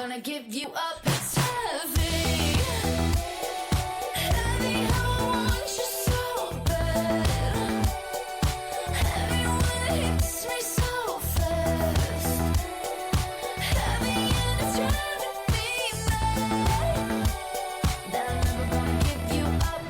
gonna give you up. It's heavy. Heavy, how I want you so bad. Heavy when it hits me so fast. Heavy and it's driving me mad. That I'm never gonna give you up.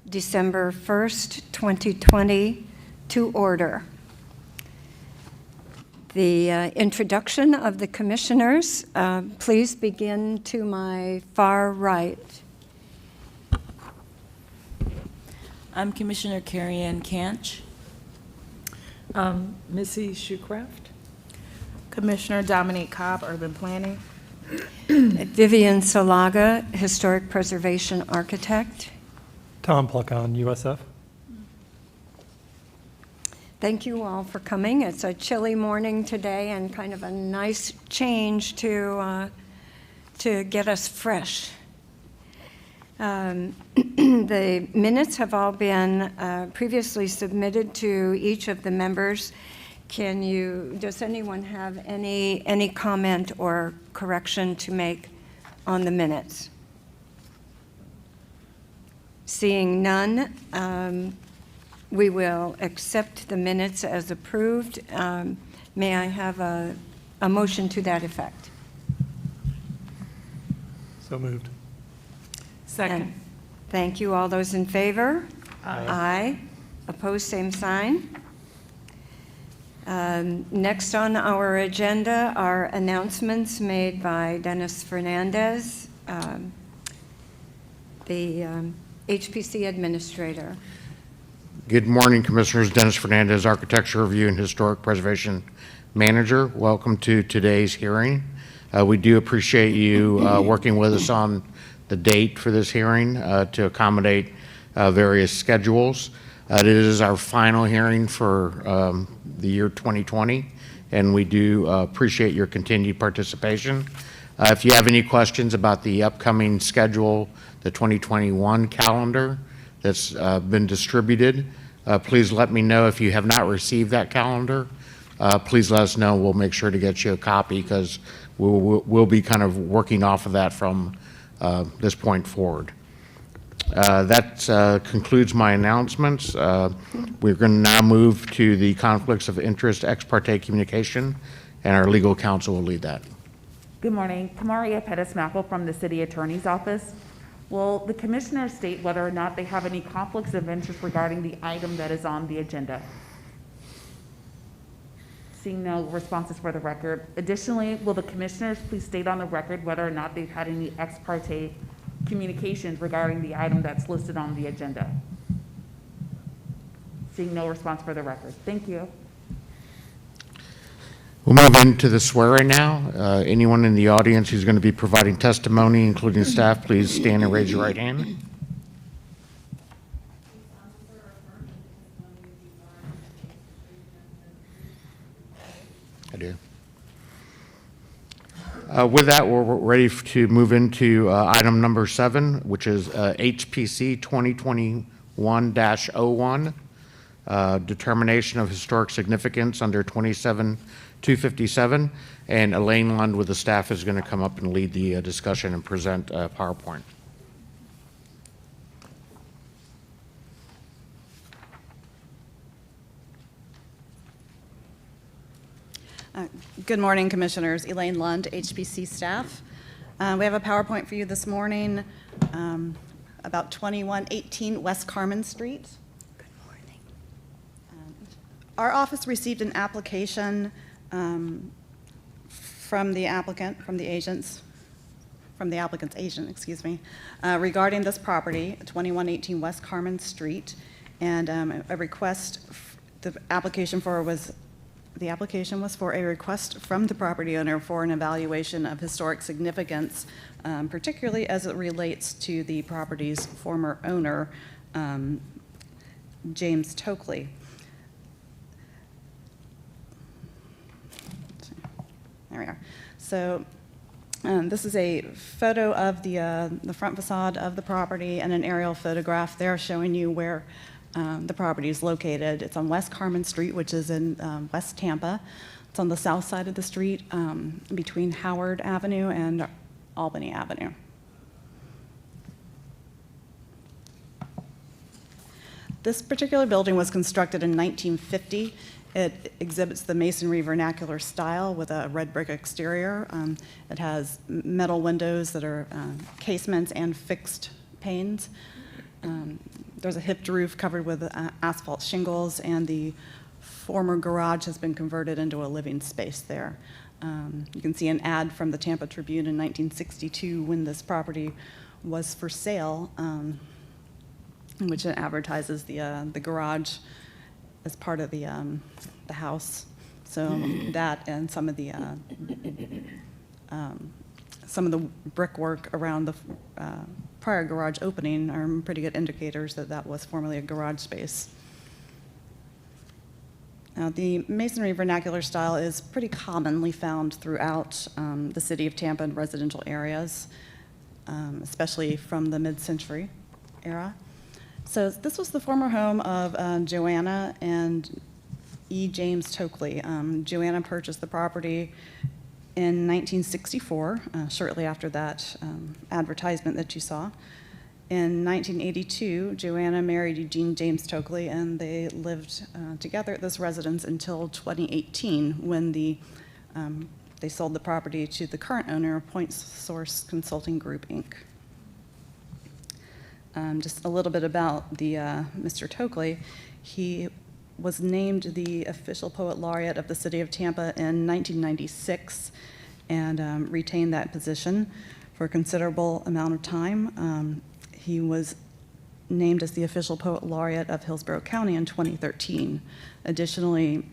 December 1st, 2020, to order. The introduction of the commissioners, please begin to my far right. I'm Commissioner Carrie Ann Canch. Missy Shoecraft. Commissioner Dominique Cobb, Urban Planning. Vivian Salaga, Historic Preservation Architect. Tom Plakon, USF. Thank you all for coming. It's a chilly morning today and kind of a nice change to get us fresh. The minutes have all been previously submitted to each of the members. Does anyone have any comment or correction to make on the minutes? Seeing none, we will accept the minutes as approved. May I have a motion to that effect? So moved. Second. And thank you. All those in favor? Aye. Opposed, same sign. Next on our agenda are announcements made by Dennis Fernandez, the HPC Administrator. Good morning, Commissioners. Dennis Fernandez, Architecture Review and Historic Preservation Manager. Welcome to today's hearing. We do appreciate you working with us on the date for this hearing to accommodate various schedules. It is our final hearing for the year 2020, and we do appreciate your continued participation. If you have any questions about the upcoming schedule, the 2021 calendar that's been distributed, please let me know. If you have not received that calendar, please let us know. We'll make sure to get you a copy because we'll be kind of working off of that from this point forward. That concludes my announcements. We're going to now move to the conflicts of interest ex parte communication, and our legal counsel will lead that. Good morning. Kamaria Pettis-Mackel from the City Attorney's Office. Will the commissioners state whether or not they have any conflicts of interest regarding the item that is on the agenda? Seeing no responses for the record. Additionally, will the commissioners please state on the record whether or not they've had any ex parte communications regarding the item that's listed on the agenda? Seeing no response for the record. Thank you. We'll move into the swearing now. Anyone in the audience who's going to be providing testimony, including staff, please stand and raise your right hand. I do. With that, we're ready to move into item number 7, which is HPC 2021-01, determination of historic significance under 27257. And Elaine Lund with the staff is going to come up and lead the discussion and present PowerPoint. Good morning, Commissioners. Elaine Lund, HPC staff. We have a PowerPoint for you this morning about 2118 West Carmen Street. Good morning. Our office received an application from the applicant, from the applicant's agent, excuse me, regarding this property, 2118 West Carmen Street, and a request. The application was for a request from the property owner for an evaluation of historic significance, particularly as it relates to the property's former owner, James Tokley. There we are. So this is a photo of the front facade of the property and an aerial photograph there showing you where the property is located. It's on West Carmen Street, which is in West Tampa. It's on the south side of the street between Howard Avenue and Albany Avenue. This particular building was constructed in 1950. It exhibits the masonry vernacular style with a red brick exterior. It has metal windows that are casements and fixed panes. There's a hipped roof covered with asphalt shingles, and the former garage has been converted into a living space there. You can see an ad from the Tampa Tribune in 1962 when this property was for sale, in which it advertises the garage as part of the house. So that and some of the brickwork around the prior garage opening are pretty good indicators that that was formerly a garage space. Now, the masonry vernacular style is pretty commonly found throughout the city of Tampa and residential areas, especially from the mid-century era. So this was the former home of Joanna and E. James Tokley. Joanna purchased the property in 1964, shortly after that advertisement that you saw. In 1982, Joanna married Eugene James Tokley, and they lived together at this residence until 2018, when they sold the property to the current owner, Point Source Consulting Group, Inc. Just a little bit about Mr. Tokley. He was named the official poet laureate of the city of Tampa in 1996 and retained that position for a considerable amount of time. He was named as the official poet laureate of Hillsborough County in 2013. Additionally,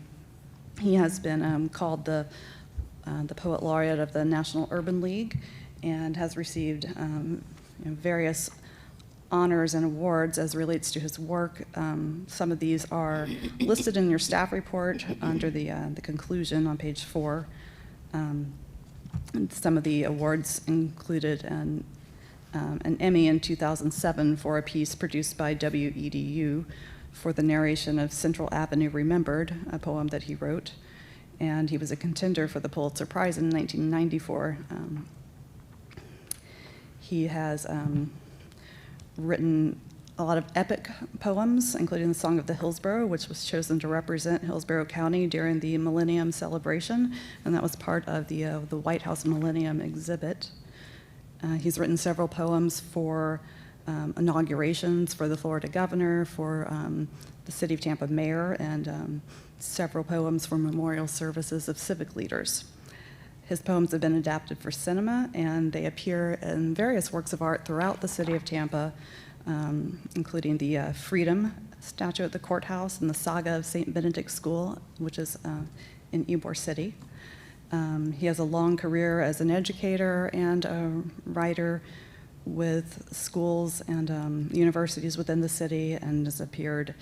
he has been called the poet laureate of the National Urban League and has received various honors and awards as relates to his work. Some of these are listed in your staff report under the conclusion on page 4. And some of the awards included an Emmy in 2007 for a piece produced by WEDU for the narration of Central Avenue Remembered, a poem that he wrote. And he was a contender for the Pulitzer Prize in 1994. He has written a lot of epic poems, including the Song of the Hillsborough, which was chosen to represent Hillsborough County during the Millennium Celebration, and that was part of the White House Millennium exhibit. He's written several poems for inaugurations for the Florida governor, for the City of Tampa mayor, and several poems for memorial services of civic leaders. His poems have been adapted for cinema, and they appear in various works of art throughout the City of Tampa, including the Freedom statue at the courthouse and the Saga of St. Benedict School, which is in Ybor City. He has a long career as an educator and a writer with schools and universities within the city, and has appeared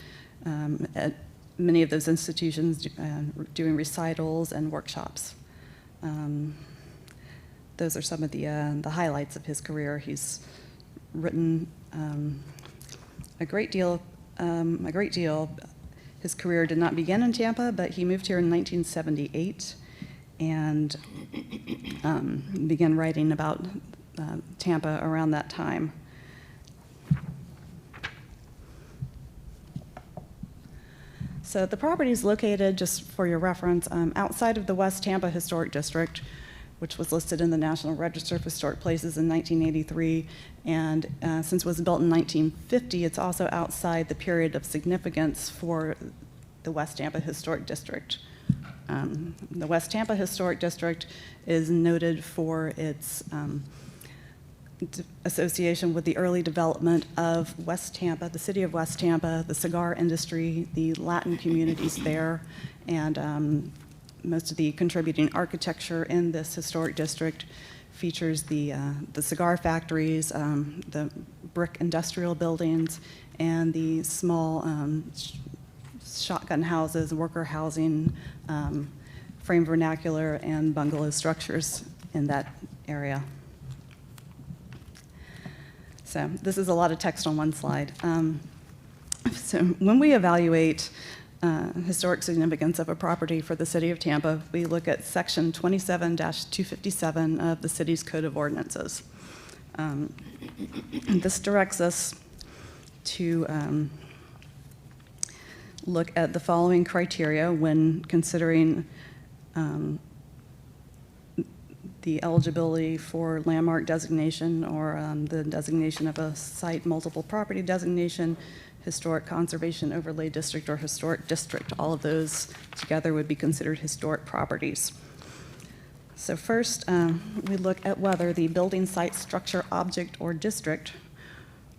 at many of those institutions doing recitals and workshops. Those are some of the highlights of his career. He's written a great deal. His career did not begin in Tampa, but he moved here in 1978 and began writing about Tampa around that time. So the property is located, just for your reference, outside of the West Tampa Historic District, which was listed in the National Register of Historic Places in 1983. And since it was built in 1950, it's also outside the period of significance for the West Tampa Historic District. The West Tampa Historic District is noted for its association with the early development of West Tampa, the city of West Tampa, the cigar industry, the Latin communities there, and most of the contributing architecture in this historic district features the cigar factories, the brick industrial buildings, and the small shotgun houses, worker housing, frame vernacular, and bungalow structures in that area. So this is a lot of text on one slide. So when we evaluate historic significance of a property for the city of Tampa, we look at section 27-257 of the city's Code of Ordinances. This directs us to look at the following criteria when considering the eligibility for landmark designation or the designation of a site multiple property designation, historic conservation overlay district or historic district. All of those together would be considered historic properties. So first, we look at whether the building, site, structure, object, or district,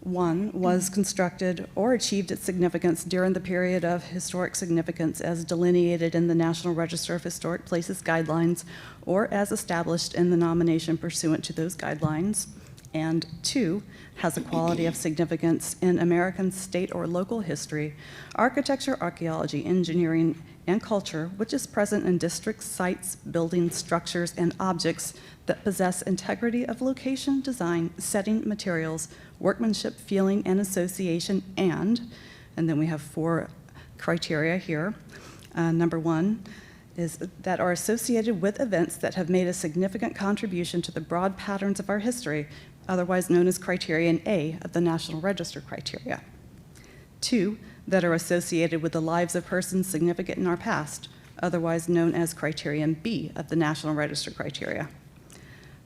one, was constructed or achieved its significance during the period of historic significance as delineated in the National Register of Historic Places guidelines or as established in the nomination pursuant to those guidelines. And two, has a quality of significance in American, state, or local history, architecture, archaeology, engineering, and culture, which is present in districts, sites, buildings, structures, and objects that possess integrity of location, design, setting, materials, workmanship, feeling, and association, and then we have 4 criteria here. Number 1 is that are associated with events that have made a significant contribution to the broad patterns of our history, otherwise known as criterion A of the National Register criteria. 2, that are associated with the lives of persons significant in our past, otherwise known as criterion B of the National Register criteria.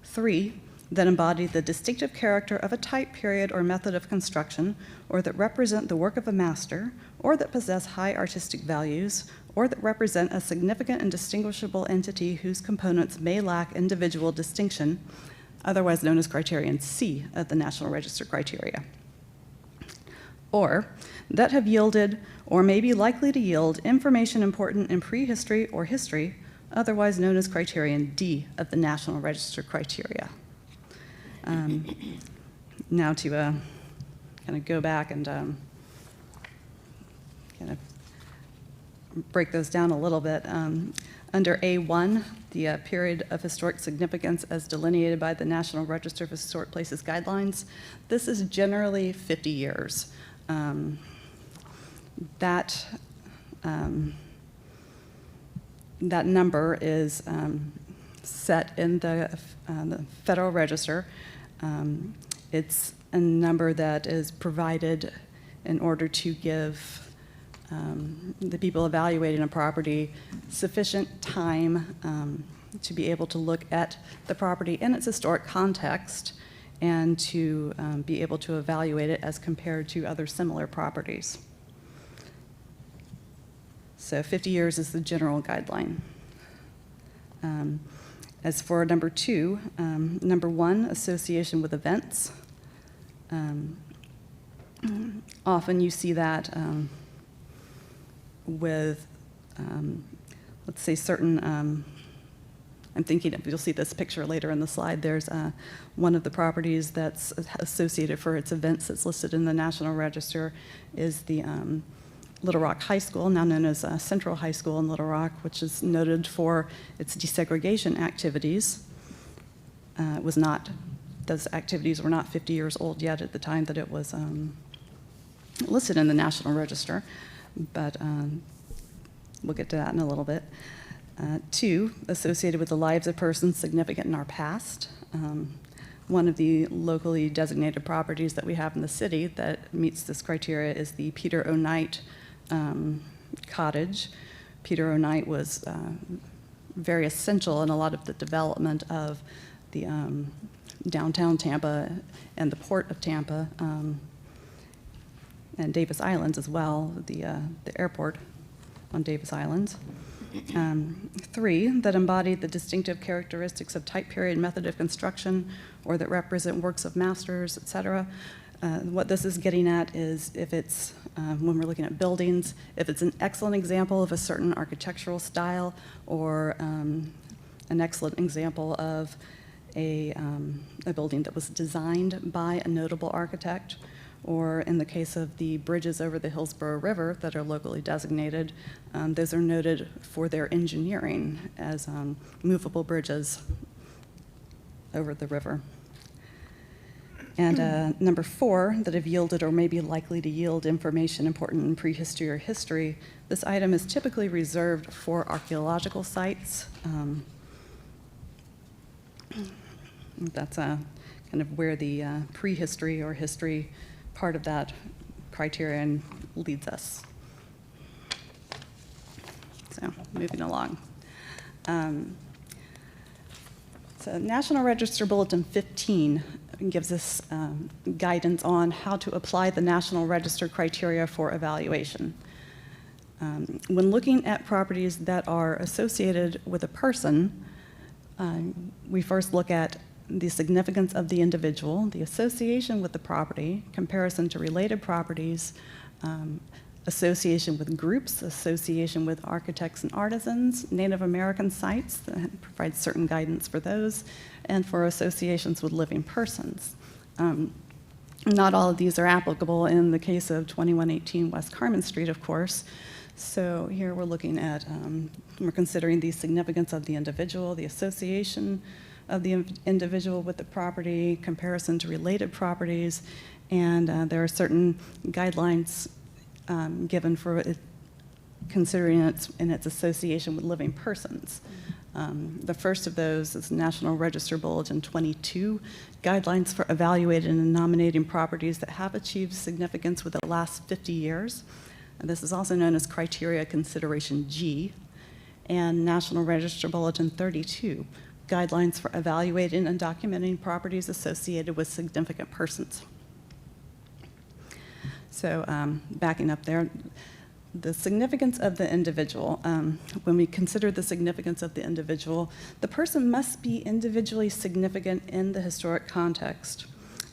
3, that embody the distinctive character of a type, period, or method of construction, or that represent the work of a master, or that possess high artistic values, or that represent a significant and distinguishable entity whose components may lack individual distinction, otherwise known as criterion C of the National Register criteria. Or that have yielded or may be likely to yield information important in prehistory or history, otherwise known as criterion D of the National Register criteria. Now to kind of go back and kind of break those down a little bit. Under A1, the period of historic significance as delineated by the National Register of Historic Places guidelines, this is generally 50 years. That number is set in the Federal Register. It's a number that is provided in order to give the people evaluating a property sufficient time to be able to look at the property in its historic context and to be able to evaluate it as compared to other similar properties. So 50 years is the general guideline. As for number 2, number 1, association with events. Often you see that with, let's say, certain, I'm thinking of, you'll see this picture later in the slide, there's one of the properties that's associated for its events that's listed in the National Register is the Little Rock High School, now known as Central High School in Little Rock, which is noted for its desegregation activities. Those activities were not 50 years old yet at the time that it was listed in the National Register, but we'll get to that in a little bit. 2, associated with the lives of persons significant in our past. One of the locally designated properties that we have in the city that meets this criteria is the Peter O. Knight cottage. Peter O. Knight was very essential in a lot of the development of the downtown Tampa and the port of Tampa, and Davis Islands as well, the airport on Davis Islands. 3, that embody the distinctive characteristics of type, period, method of construction, or that represent works of masters, et cetera. What this is getting at is if it's, when we're looking at buildings, if it's an excellent example of a certain architectural style or an excellent example of a building that was designed by a notable architect, or in the case of the bridges over the Hillsborough River that are locally designated, those are noted for their engineering as movable bridges over the river. And number 4, that have yielded or may be likely to yield information important in prehistory or history. This item is typically reserved for archaeological sites. That's kind of where the prehistory or history part of that criterion leads us. So moving along. So National Register Bulletin 15 gives us guidance on how to apply the National Register criteria for evaluation. When looking at properties that are associated with a person, we first look at the significance of the individual, the association with the property, comparison to related properties, association with groups, association with architects and artisans, Native American sites, that provides certain guidance for those, and for associations with living persons. Not all of these are applicable in the case of 2118 West Carmen Street, of course. So here we're looking at, we're considering the significance of the individual, the association of the individual with the property, comparison to related properties, and there are certain guidelines given for it, considering its association with living persons. The first of those is National Register Bulletin 22, guidelines for evaluating and nominating properties that have achieved significance within the last 50 years. And this is also known as Criteria Consideration G. And National Register Bulletin 32, guidelines for evaluating and documenting properties associated with significant persons. So backing up there, the significance of the individual. When we consider the significance of the individual, the person must be individually significant in the historic context.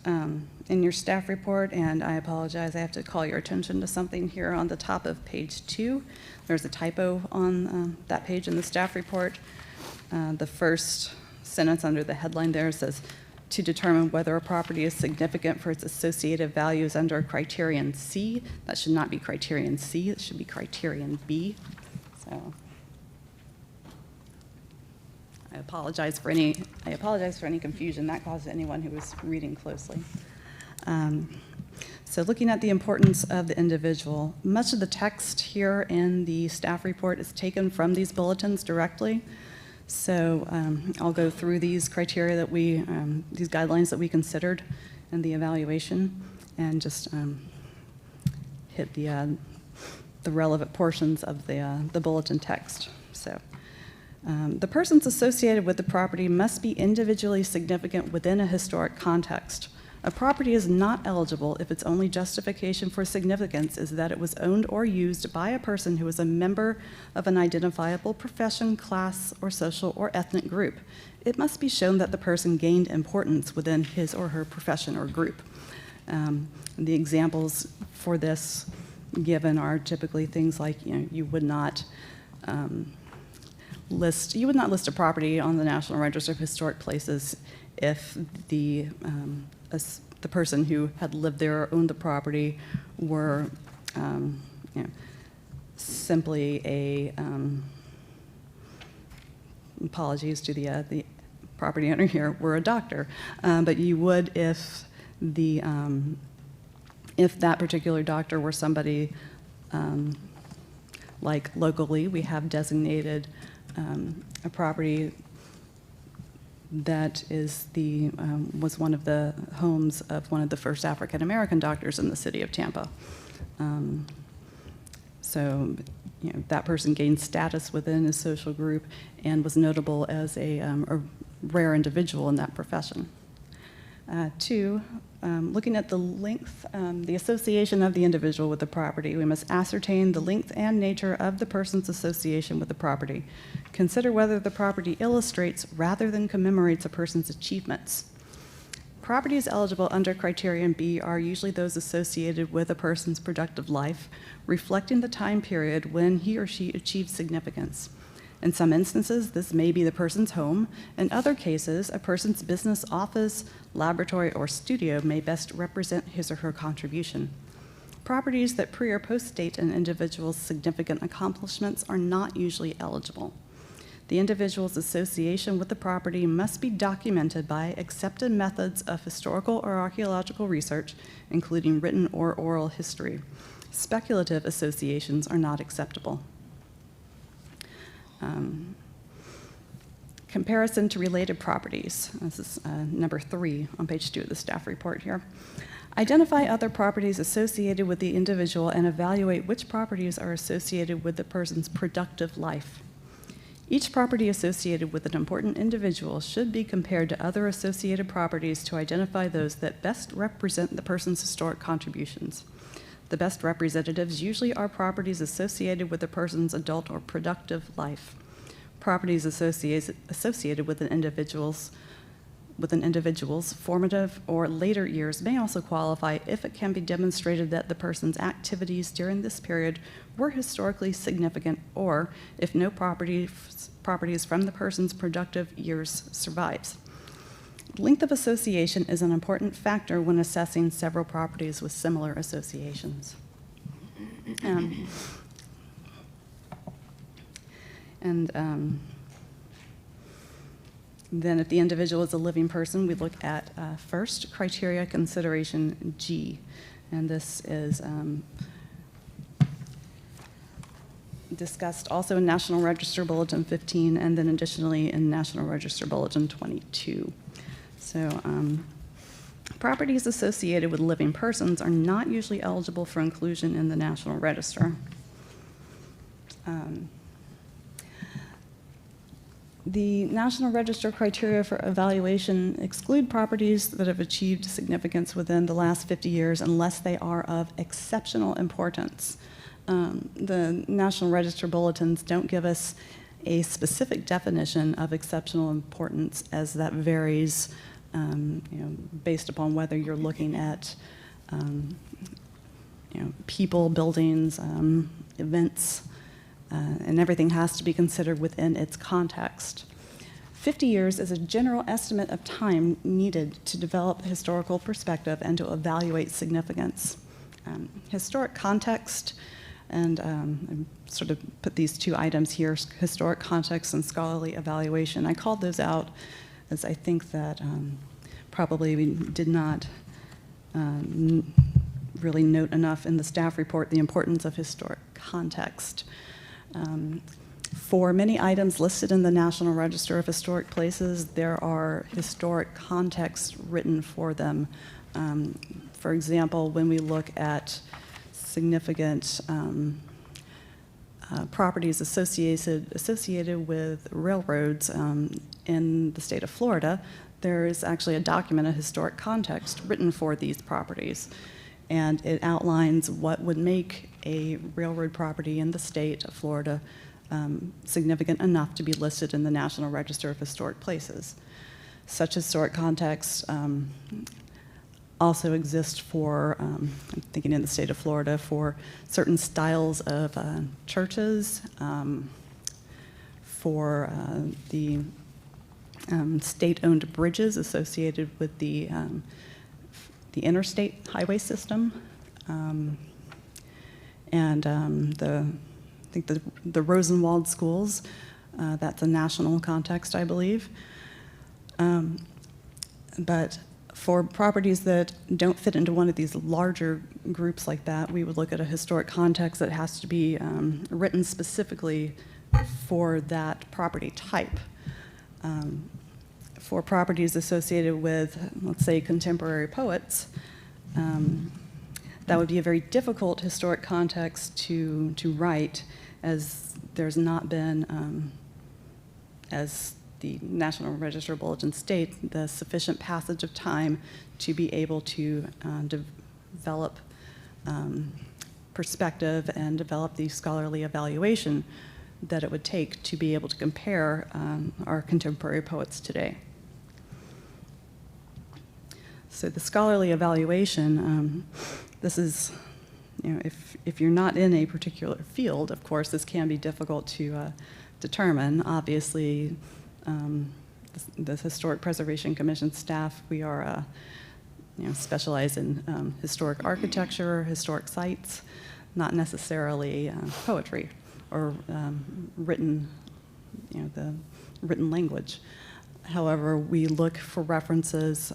In your staff report, and I apologize, I have to call your attention to something here on the top of page 2. There's a typo on that page in the staff report. The first sentence under the headline there says, to determine whether a property is significant for its associative values under criterion C. That should not be criterion C, it should be criterion B. So I apologize for any confusion that caused anyone who was reading closely. So looking at the importance of the individual, much of the text here in the staff report is taken from these bulletins directly. So I'll go through these criteria that these guidelines that we considered in the evaluation, and just hit the relevant portions of the bulletin text. So the persons associated with the property must be individually significant within a historic context. A property is not eligible if its only justification for significance is that it was owned or used by a person who is a member of an identifiable profession, class, or social or ethnic group. It must be shown that the person gained importance within his or her profession or group. The examples for this given are typically things like, you would not list a property on the National Register of Historic Places if the person who had lived there or owned the property were simply a, apologies to the property owner here, were a doctor. But you would if that particular doctor were somebody, like locally, we have designated a property that is was one of the homes of one of the first African American doctors in the city of Tampa. So, that person gained status within his social group and was notable as a rare individual in that profession. 2, looking at the length, the association of the individual with the property, we must ascertain the length and nature of the person's association with the property. Consider whether the property illustrates rather than commemorates a person's achievements. Properties eligible under criterion B are usually those associated with a person's productive life, reflecting the time period when he or she achieved significance. In some instances, this may be the person's home. In other cases, a person's business, office, laboratory, or studio may best represent his or her contribution. Properties that pre- or post-date an individual's significant accomplishments are not usually eligible. The individual's association with the property must be documented by accepted methods of historical or archaeological research, including written or oral history. Speculative associations are not acceptable. Comparison to related properties. This is number 3 on page 2 of the staff report here. Identify other properties associated with the individual and evaluate which properties are associated with the person's productive life. Each property associated with an important individual should be compared to other associated properties to identify those that best represent the person's historic contributions. The best representatives usually are properties associated with the person's adult or productive life. Properties associated with an individual's formative or later years may also qualify if it can be demonstrated that the person's activities during this period were historically significant, or if no properties from the person's productive years survives. Length of association is an important factor when assessing several properties with similar associations. Then if the individual is a living person, we look at first criteria consideration G, and this is discussed also in National Register Bulletin 15, and then additionally in National Register Bulletin 22. So properties associated with living persons are not usually eligible for inclusion in the National Register. The National Register criteria for evaluation exclude properties that have achieved significance within the last 50 years unless they are of exceptional importance. The National Register bulletins don't give us a specific definition of exceptional importance, as that varies based upon whether you're looking at people, buildings, events, and everything has to be considered within its context. 50 years is a general estimate of time needed to develop historical perspective and to evaluate significance. Historic context, and I sort of put these two items here, historic context and scholarly evaluation. I called those out as I think that probably we did not really note enough in the staff report the importance of historic context. For many items listed in the National Register of Historic Places, there are historic contexts written for them. For example, when we look at significant properties associated with railroads in the state of Florida, there is actually a document, a historic context written for these properties. And it outlines what would make a railroad property in the state of Florida significant enough to be listed in the National Register of Historic Places. Such historic context also exists for, I'm thinking in the state of Florida, for certain styles of churches, for the state-owned bridges associated with the interstate highway system, and I think the Rosenwald schools, that's a national context, I believe. But for properties that don't fit into one of these larger groups like that, we would look at a historic context that has to be written specifically for that property type. For properties associated with, let's say, contemporary poets, that would be a very difficult historic context to write, as there's not been, as the National Register Bulletin state, the sufficient passage of time to be able to develop perspective and develop the scholarly evaluation that it would take to be able to compare our contemporary poets today. So the scholarly evaluation, this is, if you're not in a particular field, of course, this can be difficult to determine. Obviously, the Historic Preservation Commission staff, we are specialize in historic architecture, historic sites, not necessarily poetry or written, the written language. However, we look for references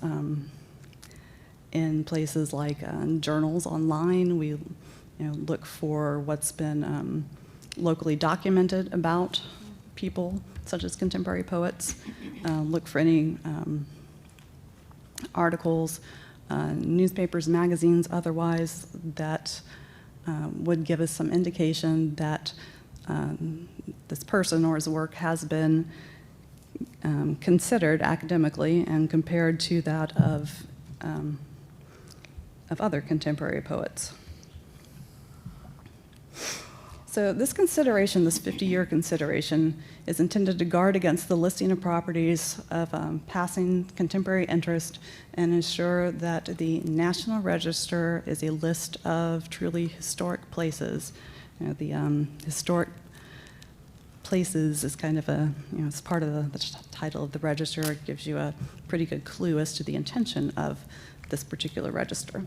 in places like journals online. We look for what's been locally documented about people such as contemporary poets. Look for any articles, newspapers, magazines, otherwise, that would give us some indication that this person or his work has been considered academically and compared to that of other contemporary poets. So this consideration, this 50-year consideration, is intended to guard against the listing of properties of passing contemporary interest and ensure that the National Register is a list of truly historic places. You know, the historic places is kind of it's part of the title of the register. It gives you a pretty good clue as to the intention of this particular register.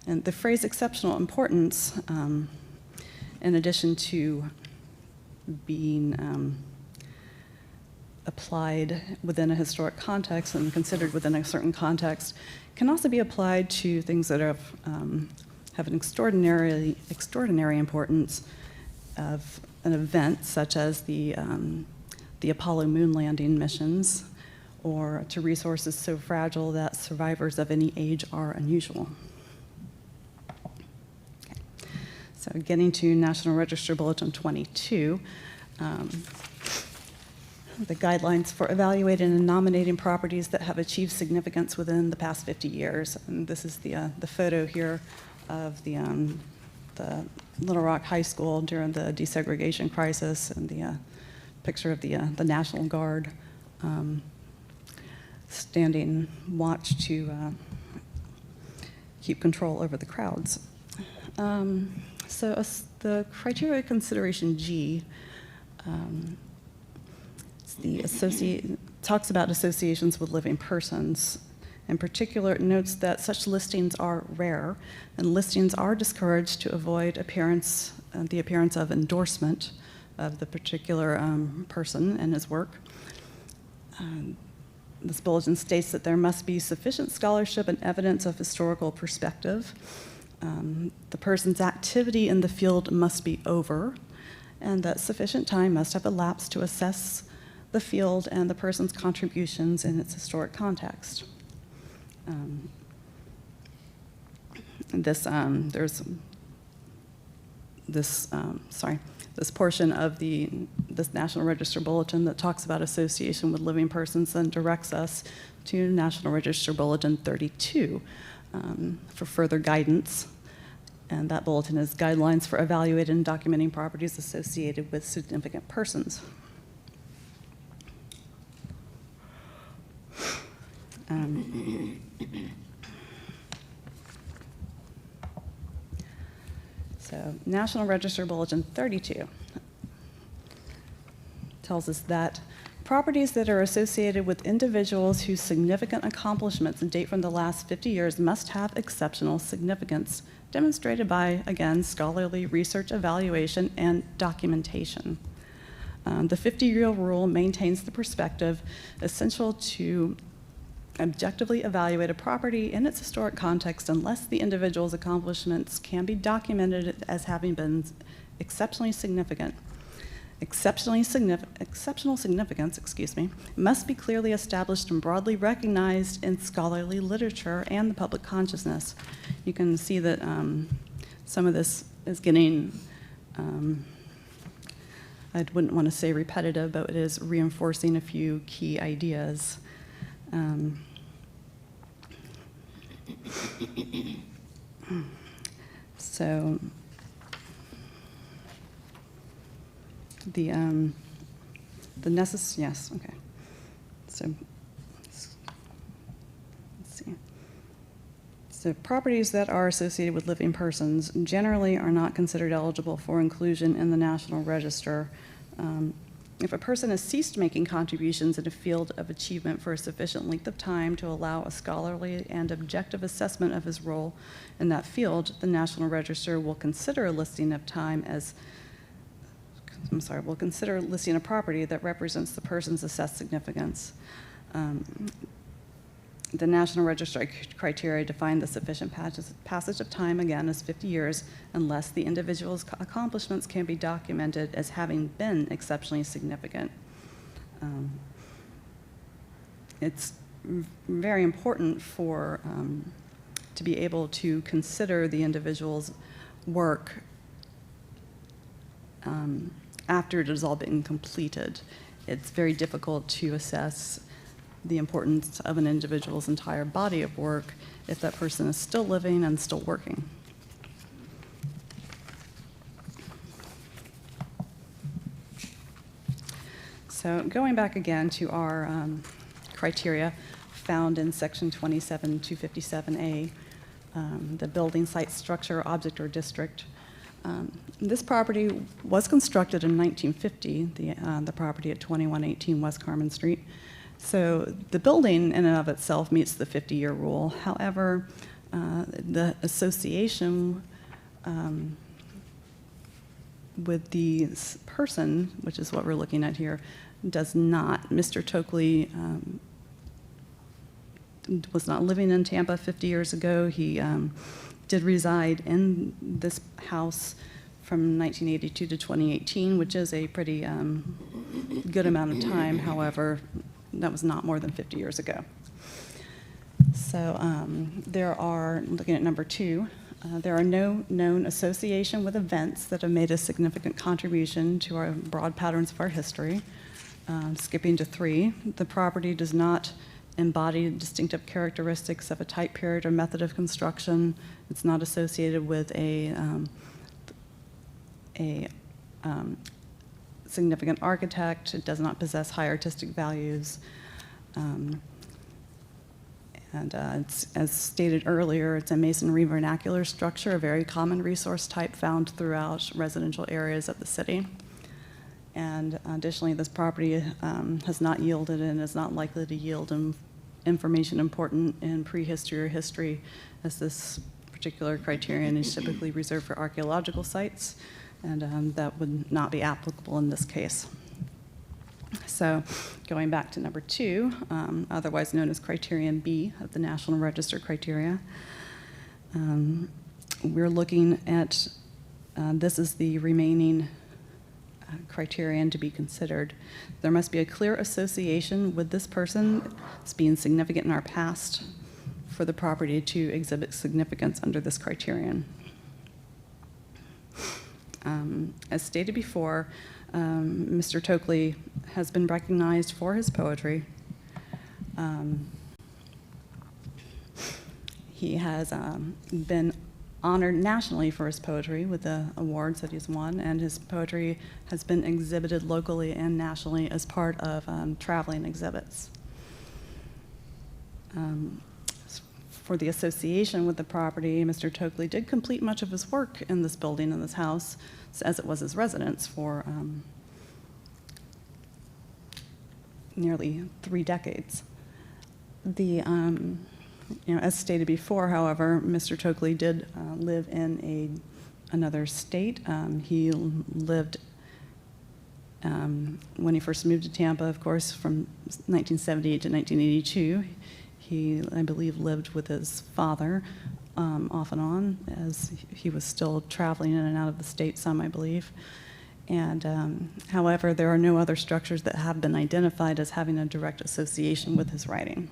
And the phrase exceptional importance, in addition to being applied within a historic context and considered within a certain context, can also be applied to things that have an extraordinary importance of an event, such as the Apollo moon landing missions, or to resources so fragile that survivors of any age are unusual. So getting to National Register Bulletin 22, the guidelines for evaluating and nominating properties that have achieved significance within the past 50 years. And this is the photo here of the Little Rock High School during the desegregation crisis, and the picture of the National Guard standing watch to keep control over the crowds. So the criteria consideration G talks about associations with living persons. In particular, it notes that such listings are rare, and listings are discouraged to avoid the appearance of endorsement of the particular person and his work. This bulletin states that there must be sufficient scholarship and evidence of historical perspective. The person's activity in the field must be over, and that sufficient time must have elapsed to assess the field and the person's contributions in its historic context. This portion of this National Register Bulletin that talks about association with living persons then directs us to National Register Bulletin 32 for further guidance. And that bulletin is guidelines for evaluating and documenting properties associated with significant persons. So National Register Bulletin 32 tells us that properties that are associated with individuals whose significant accomplishments date from the last 50 years must have exceptional significance, demonstrated by, again, scholarly research, evaluation, and documentation. The 50-year rule maintains the perspective essential to objectively evaluate a property in its historic context unless the individual's accomplishments can be documented as having been exceptionally significant. Exceptional significance, must be clearly established and broadly recognized in scholarly literature and the public consciousness. You can see that some of this is getting, I wouldn't want to say repetitive, but it is reinforcing a few key ideas. So yes, okay. So let's see. So properties that are associated with living persons generally are not considered eligible for inclusion in the National Register. If a person has ceased making contributions in a field of achievement for a sufficient length of time to allow a scholarly and objective assessment of his role in that field, the National Register will consider a listing of time as will consider listing a property that represents the person's assessed significance. The National Register criteria define the sufficient passage of time, again, as 50 years, unless the individual's accomplishments can be documented as having been exceptionally significant. It's very important to be able to consider the individual's work after it has all been completed, it's very difficult to assess the importance of an individual's entire body of work if that person is still living and still working. So going back again to our criteria found in section 27257A, the building, site, structure, object, or district. This property was constructed in 1950, the property at 2118 West Carmen Street. So the building in and of itself meets the 50-year rule. However, the association with the person, which is what we're looking at here, does not. Mr. Tokley was not living in Tampa 50 years ago. He did reside in this house from 1982 to 2018, which is a pretty good amount of time. However, that was not more than 50 years ago. So there are, looking at number 2, there are no known association with events that have made a significant contribution to our broad patterns of our history. Skipping to 3, the property does not embody distinctive characteristics of a type period or method of construction. It's not associated with a significant architect. It does not possess high artistic values. It's, as stated earlier, it's a masonry vernacular structure, a very common resource type found throughout residential areas of the city. And additionally, this property has not yielded and is not likely to yield information important in prehistory or history, as this particular criterion is typically reserved for archaeological sites, and that would not be applicable in this case. So going back to number 2, otherwise known as criterion B of the National Register criteria, we're looking at, this is the remaining criterion to be considered. There must be a clear association with this person as being significant in our past for the property to exhibit significance under this criterion. As stated before, Mr. Tokley has been recognized for his poetry. He has been honored nationally for his poetry with the awards that he's won, and his poetry has been exhibited locally and nationally as part of traveling exhibits. For the association with the property, Mr. Tokley did complete much of his work in this building, in this house, as it was his residence for nearly 3 decades. As stated before, however, Mr. Tokley did live in another state. He lived, when he first moved to Tampa, of course, from 1978 to 1982. He, I believe, lived with his father off and on, as he was still traveling in and out of the state some, I believe. And however, there are no other structures that have been identified as having a direct association with his writing.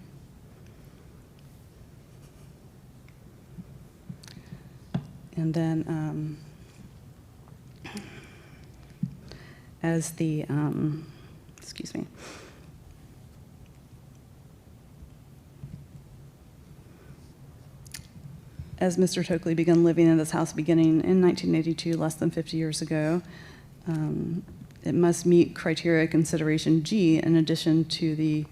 And then as the, excuse me. As Mr. Tokley began living in this house beginning in 1982, less than 50 years ago, it must meet criteria consideration G in addition to the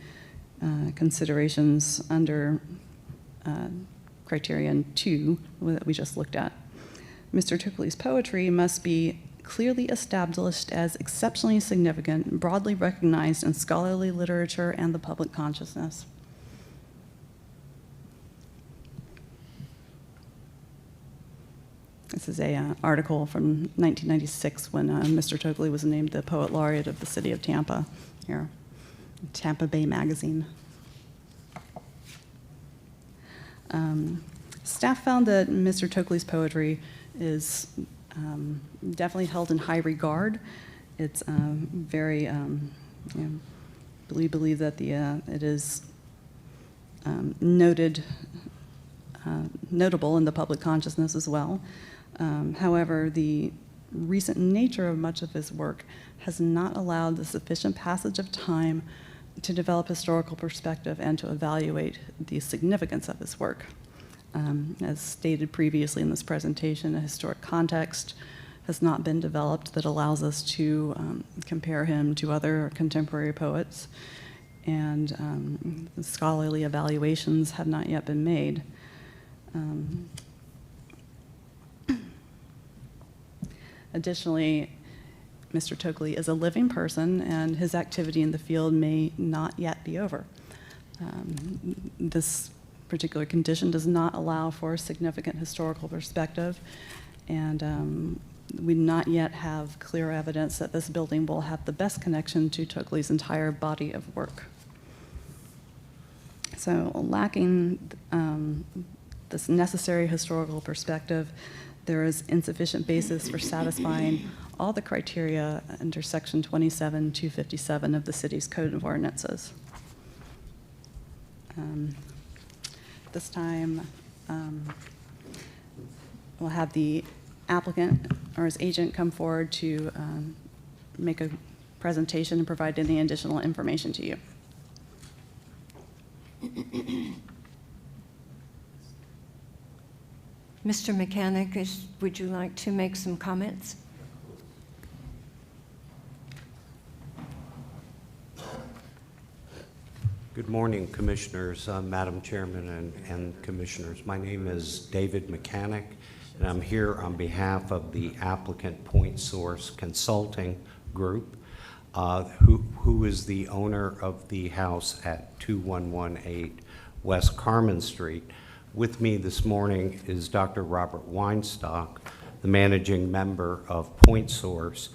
considerations under criterion 2 that we just looked at. Mr. Tokley's poetry must be clearly established as exceptionally significant, broadly recognized in scholarly literature and the public consciousness. This is an article from 1996 when Mr. Tokley was named the Poet Laureate of the City of Tampa, here, Tampa Bay Magazine. Staff found that Mr. Tokley's poetry is definitely held in high regard. It's very, we believe that it is notable in the public consciousness as well. However, the recent nature of much of his work has not allowed the sufficient passage of time to develop historical perspective and to evaluate the significance of his work. As stated previously in this presentation, a historic context has not been developed that allows us to compare him to other contemporary poets, and scholarly evaluations have not yet been made. Additionally, Mr. Tokley is a living person, and his activity in the field may not yet be over. This particular condition does not allow for significant historical perspective, and we not yet have clear evidence that this building will have the best connection to Tokley's entire body of work. So, lacking this necessary historical perspective, there is insufficient basis for satisfying all the criteria under Section 27-257 of the city's Code of Ordinances. This time, we'll have the applicant or his agent come forward to make a presentation and provide any additional information to you. Mr. Mechanic, would you like to make some comments? Good morning, Commissioners, Madam Chairman, and Commissioners. My name is David Mechanic, and I'm here on behalf of the applicant Point Source Consulting Group, who is the owner of the house at 2118 West Carmen Street. With me this morning is Dr. Robert Weinstock, the managing member of Point Source.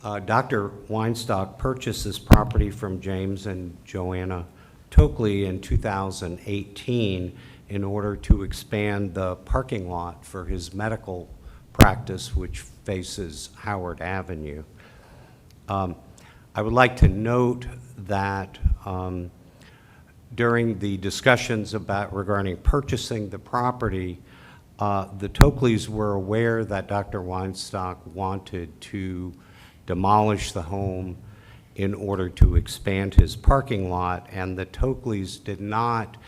Dr. Weinstock purchased this property from James and Joanna Tokley in 2018 in order to expand the parking lot for his medical practice, which faces Howard Avenue. I would like to note that during the discussions regarding purchasing the property, the Tokleys were aware that Dr. Weinstock wanted to demolish the home in order to expand his parking lot, and the Tokleys did not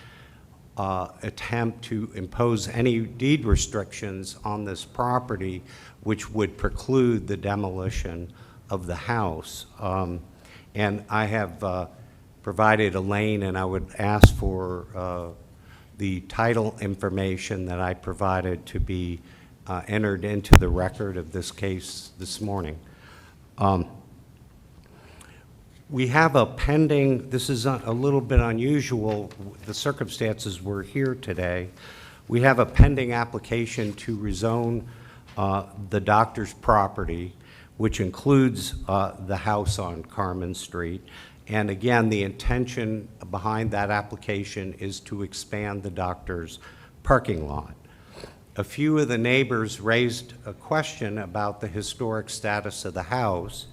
attempt to impose any deed restrictions on this property which would preclude the demolition of the house. And I have provided Elaine, and I would ask for the title information that I provided to be entered into the record of this case this morning. We have a pending, this is a little bit unusual, the circumstances we're here today. We have a pending application to rezone the doctor's property, which includes the house on Carmen Street. And again, the intention behind that application is to expand the doctor's parking lot. A few of the neighbors raised a question about the historic status of the house,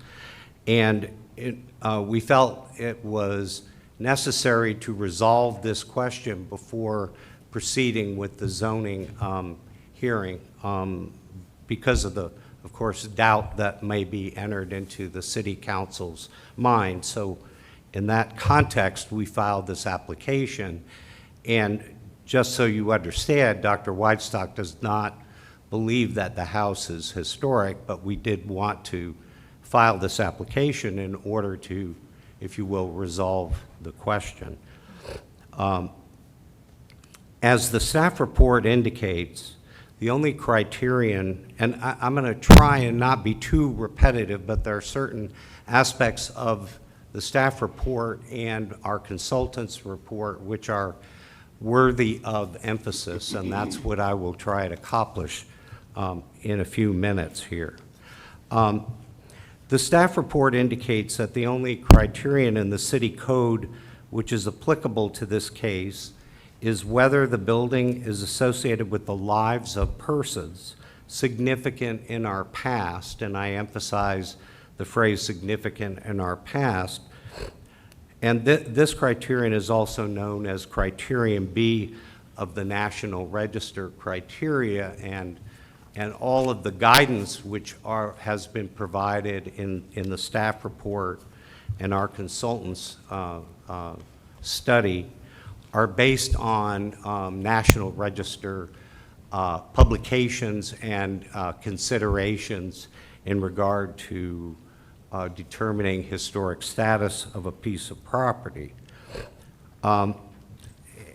and we felt it was necessary to resolve this question before proceeding with the zoning hearing because of the, of course, doubt that may be entered into the city council's mind. So in that context, we filed this application. And just so you understand, Dr. Weinstock does not believe that the house is historic, but we did want to file this application in order to, if you will, resolve the question. As the staff report indicates, the only criterion, and I'm going to try and not be too repetitive, but there are certain aspects of the staff report and our consultant's report which are worthy of emphasis, and that's what I will try to accomplish in a few minutes here. The staff report indicates that the only criterion in the city code which is applicable to this case is whether the building is associated with the lives of persons significant in our past, and I emphasize the phrase significant in our past. And this criterion is also known as criterion B of the National Register criteria, and and all of the guidance which has been provided in the staff report and our consultants' study are based on National Register publications and considerations in regard to determining historic status of a piece of property.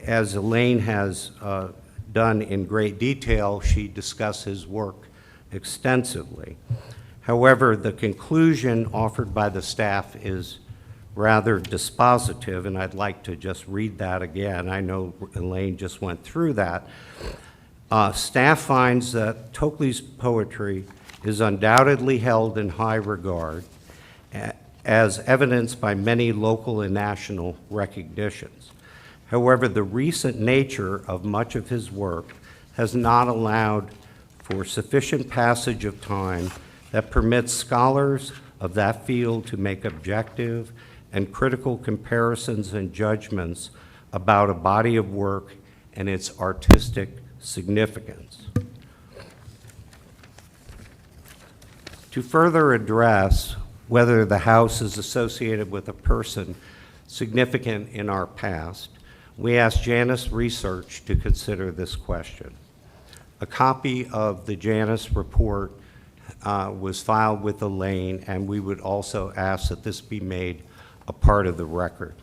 As Elaine has done in great detail, she discussed his work extensively. However, the conclusion offered by the staff is rather dispositive, and I'd like to just read that again. I know Elaine just went through that. Staff finds that Tokley's poetry is undoubtedly held in high regard, as evidenced by many local and national recognitions. However, the recent nature of much of his work has not allowed for sufficient passage of time that permits scholars of that field to make objective and critical comparisons and judgments about a body of work and its artistic significance. To further address whether the house is associated with a person significant in our past, we asked Janus Research to consider this question. A copy of the Janus report was filed with Elaine, and we would also ask that this be made a part of the record.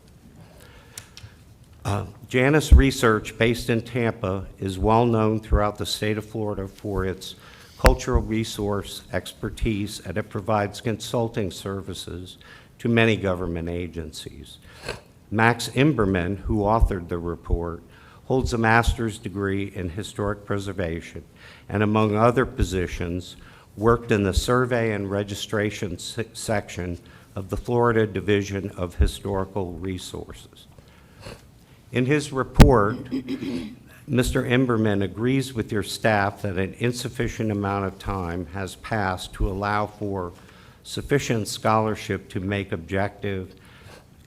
Janus Research, based in Tampa, is well known throughout the state of Florida for its cultural resource expertise, and it provides consulting services to many government agencies. Max Imberman, who authored the report, holds a master's degree in historic preservation and, among other positions, worked in the survey and registration section of the Florida Division of Historical Resources. In his report, Mr. Imberman agrees with your staff that an insufficient amount of time has passed to allow for sufficient scholarship to make objective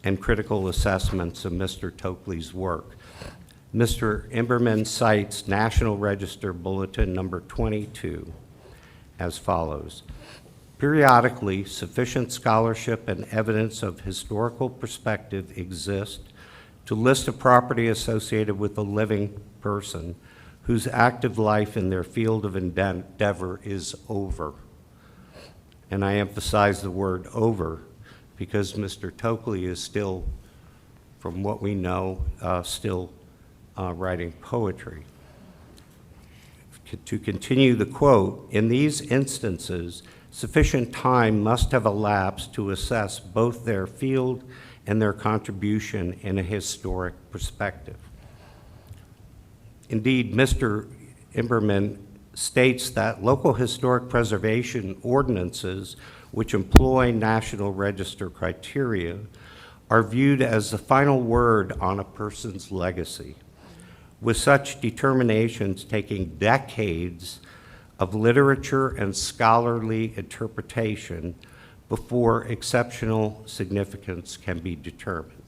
and critical assessments of Mr. Tokley's work. Mr. Imberman cites National Register Bulletin number 22 as follows. Periodically, sufficient scholarship and evidence of historical perspective exist to list a property associated with a living person whose active life in their field of endeavor is over. And I emphasize the word over because Mr. Tokley is still, from what we know, still writing poetry. To continue the quote, in these instances, sufficient time must have elapsed to assess both their field and their contribution in a historic perspective. Indeed, Mr. Imberman states that local historic preservation ordinances which employ National Register criteria are viewed as the final word on a person's legacy, with such determinations taking decades of literature and scholarly interpretation before exceptional significance can be determined.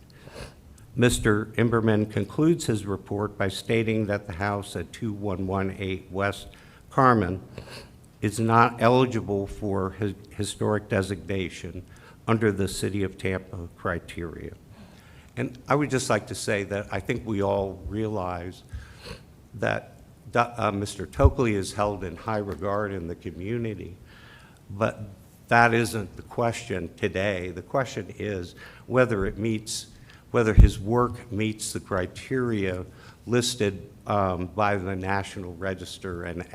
Mr. Imberman concludes his report by stating that the house at 2118 West Carmen is not eligible for historic designation under the City of Tampa criteria. And I would just like to say that I think we all realize that Mr. Tokley is held in high regard in the community, but that isn't the question today. The question is whether his work meets the criteria listed by the National Register and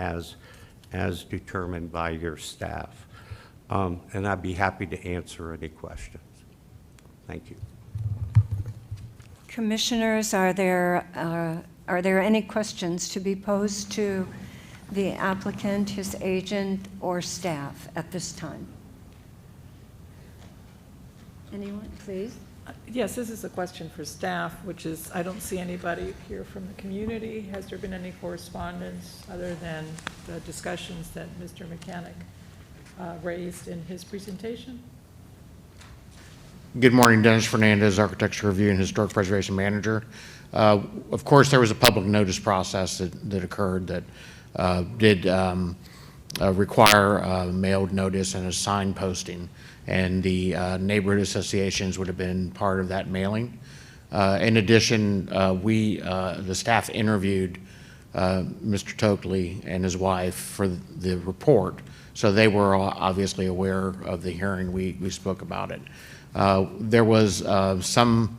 as determined by your staff. And I'd be happy to answer any questions. Thank you. Commissioners, are there any questions to be posed to the applicant, his agent, or staff at this time? Anyone, please? Yes, this is a question for staff, which is, I don't see anybody here from the community. Has there been any correspondence other than the discussions that Mr. Mechanic raised in his presentation? Good morning, Dennis Fernandez, Architecture Review and Historic Preservation Manager. Of course, there was a public notice process that occurred that did require a mailed notice and a sign posting, and the neighborhood associations would have been part of that mailing. In addition, the staff interviewed Mr. Tokley and his wife for the report, so they were obviously aware of the hearing. We spoke about it. There was some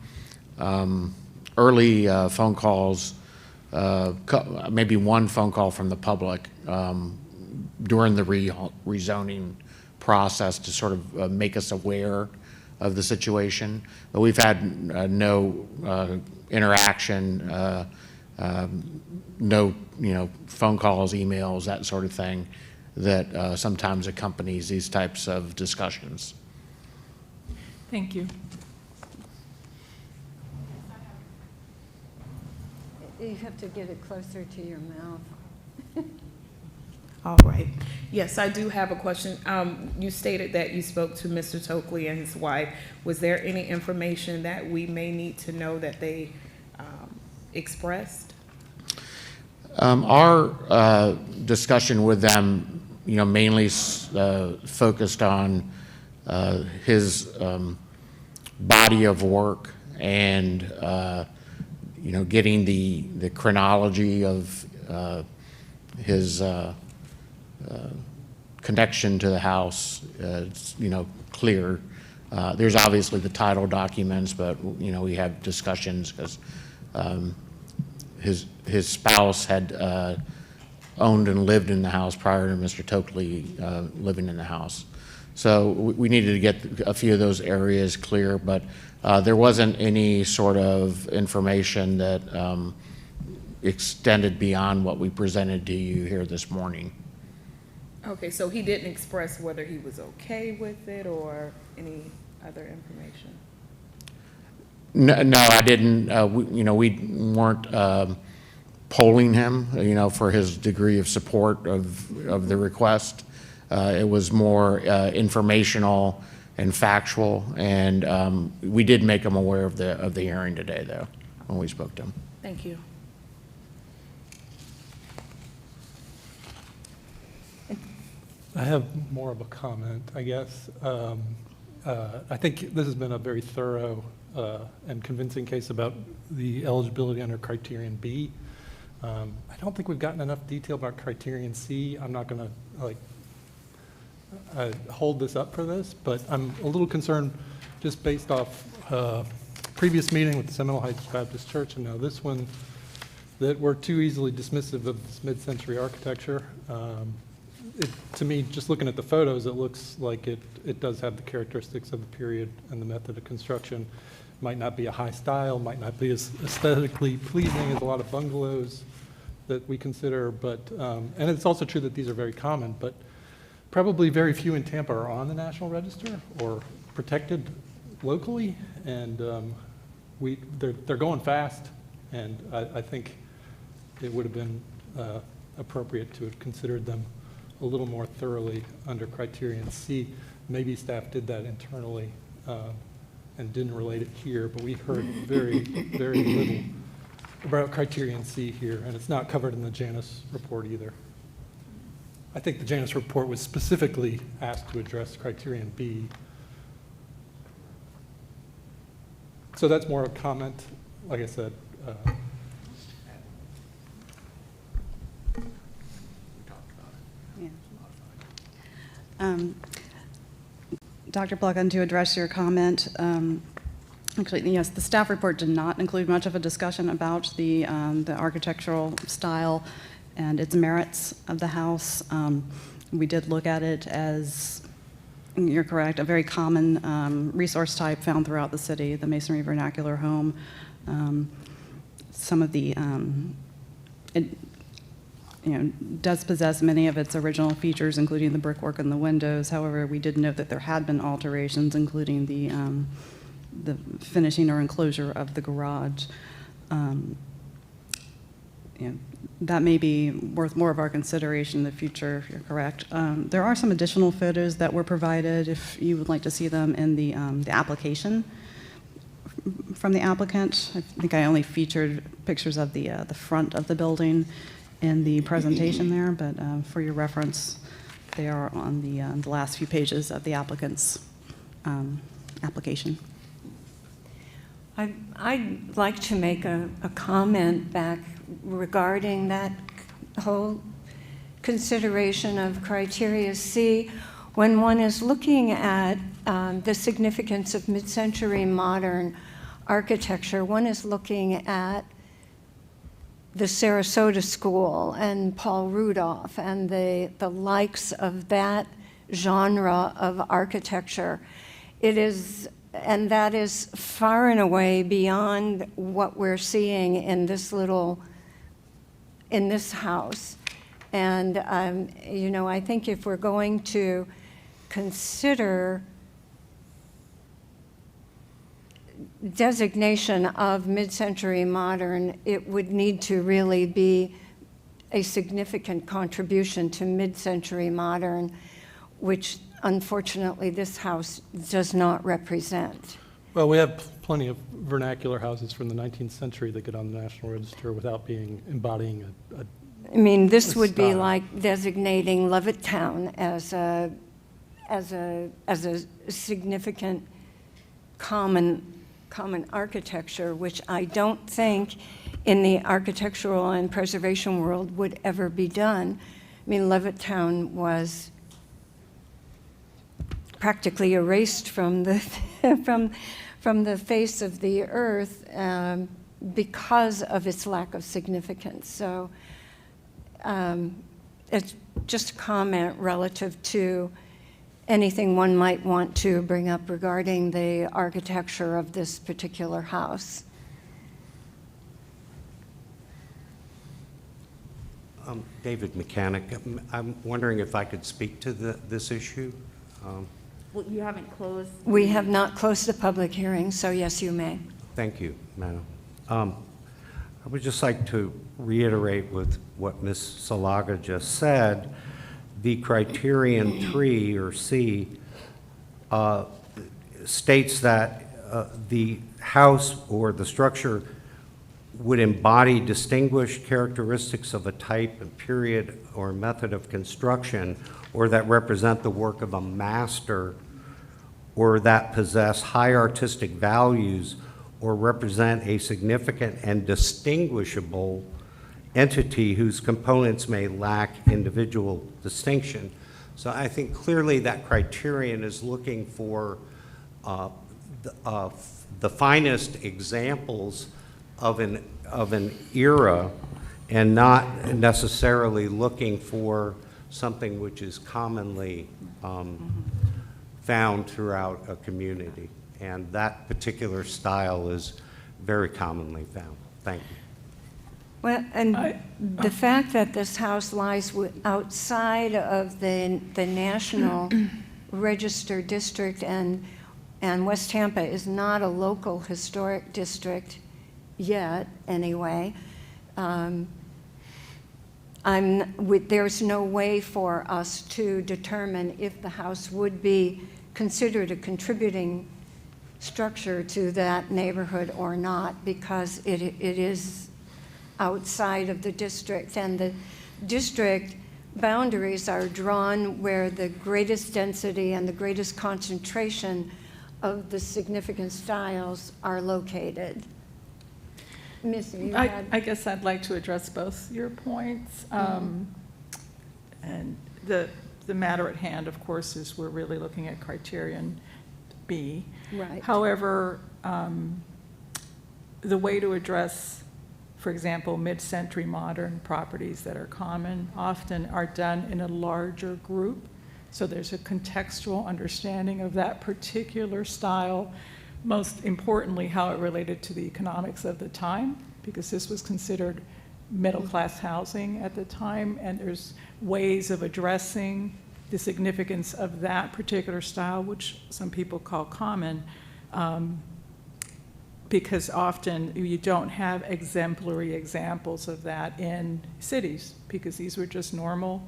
early phone calls, maybe one phone call from the public during the rezoning process to sort of make us aware of the situation. But we've had no interaction, no phone calls, emails, that sort of thing that sometimes accompanies these types of discussions. Thank you. You have to get it closer to your mouth. All right. Yes, I do have a question. You stated that you spoke to Mr. Tokley and his wife. Was there any information that we may need to know that they expressed? Our discussion with them, mainly focused on his body of work and getting the chronology of his connection to the house, clear. There's obviously the title documents, but we have discussions because his spouse had owned and lived in the house prior to Mr. Tokley living in the house. So we needed to get a few of those areas clear, but there wasn't any sort of information that extended beyond what we presented to you here this morning. Okay, so he didn't express whether he was okay with it or any other information? No, I didn't. We weren't polling him, for his degree of support of the request. It was more informational and factual, and we did make him aware of the hearing today, though, when we spoke to him. Thank you. I have more of a comment, I guess. I think this has been a very thorough and convincing case about the eligibility under criterion B. I don't think we've gotten enough detail about criterion C. I'm not going to hold this up for this, but I'm a little concerned just based off previous meeting with the Seminole Heights Baptist Church and now this one, that we're too easily dismissive of this mid-century architecture. To me, just looking at the photos, it looks like it does have the characteristics of the period and the method of construction. Might not be a high style, might not be as aesthetically pleasing as a lot of bungalows that we consider, but, and it's also true that these are very common, but probably very few in Tampa are on the National Register or protected locally, and they're going fast, and I think it would have been appropriate to have considered them a little more thoroughly under criterion C. Maybe staff did that internally and didn't relate it here, but we heard very, very little about criterion C here, and it's not covered in the Janus report either. I think the Janus report was specifically asked to address criterion B. So that's more a comment, like I said. Dr. Plugin, to address your comment, actually, yes, the staff report did not include much of a discussion about the architectural style and its merits of the house. We did look at it as, you're correct, a very common resource type found throughout the city, the masonry vernacular home. Some of the, it does possess many of its original features, including the brickwork in the windows. However, we did note that there had been alterations, including the finishing or enclosure of the garage. That may be worth more of our consideration in the future, if you're correct. There are some additional photos that were provided, if you would like to see them in the application from the applicant. I think I only featured pictures of the front of the building. in the presentation there, but for your reference, they are on the last few pages of the applicant's application. I'd like to make a comment back regarding that whole consideration of criteria C. When one is looking at the significance of mid-century modern architecture, one is looking at the Sarasota School and Paul Rudolph and the likes of that genre of architecture. It is, and that is far and away beyond what we're seeing in this house. And, you know, I think if we're going to consider designation of mid-century modern, it would need to really be a significant contribution to mid-century modern, which unfortunately this house does not represent. Well, we have plenty of vernacular houses from the 19th century that get on the National Register without embodying a I mean, this would be style. like designating Levittown as a significant common architecture, which I don't think in the architectural and preservation world would ever be done. I mean, Levittown was practically erased from the from the face of the earth because of its lack of significance. So it's just a comment relative to anything one might want to bring up regarding the architecture of this particular house. David Mechanic, I'm wondering if I could speak to this issue. Well, you haven't closed. We have not closed the public hearing, so yes, you may. Thank you, Madam. I would just like to reiterate with what Ms. Salaga just said. The criterion 3, or C, states that the house or the structure would embody distinguished characteristics of a type, a period, or method of construction, or that represent the work of a master, or that possess high artistic values, or represent a significant and distinguishable entity whose components may lack individual distinction. So I think clearly that criterion is looking for the finest examples of an era, and not necessarily looking for something which is commonly found throughout a community. And that particular style is very commonly found. Thank you. Well, and the fact that this house lies outside of the National Register District, and West Tampa is not a local historic district yet, anyway. There's no way for us to determine if the house would be considered a contributing structure to that neighborhood or not, because it is outside of the district, and the district boundaries are drawn where the greatest density and the greatest concentration of the significant styles are located. Missy, you had... I guess I'd like to address both your points. And the matter at hand, of course, is we're really looking at criterion B. Right. However, the way to address, for example, mid-century modern properties that are common often are done in a larger group. So there's a contextual understanding of that particular style, most importantly, how it related to the economics of the time, because this was considered middle-class housing at the time, and there's ways of addressing the significance of that particular style, which some people call common, because often you don't have exemplary examples of that in cities, because these were just normal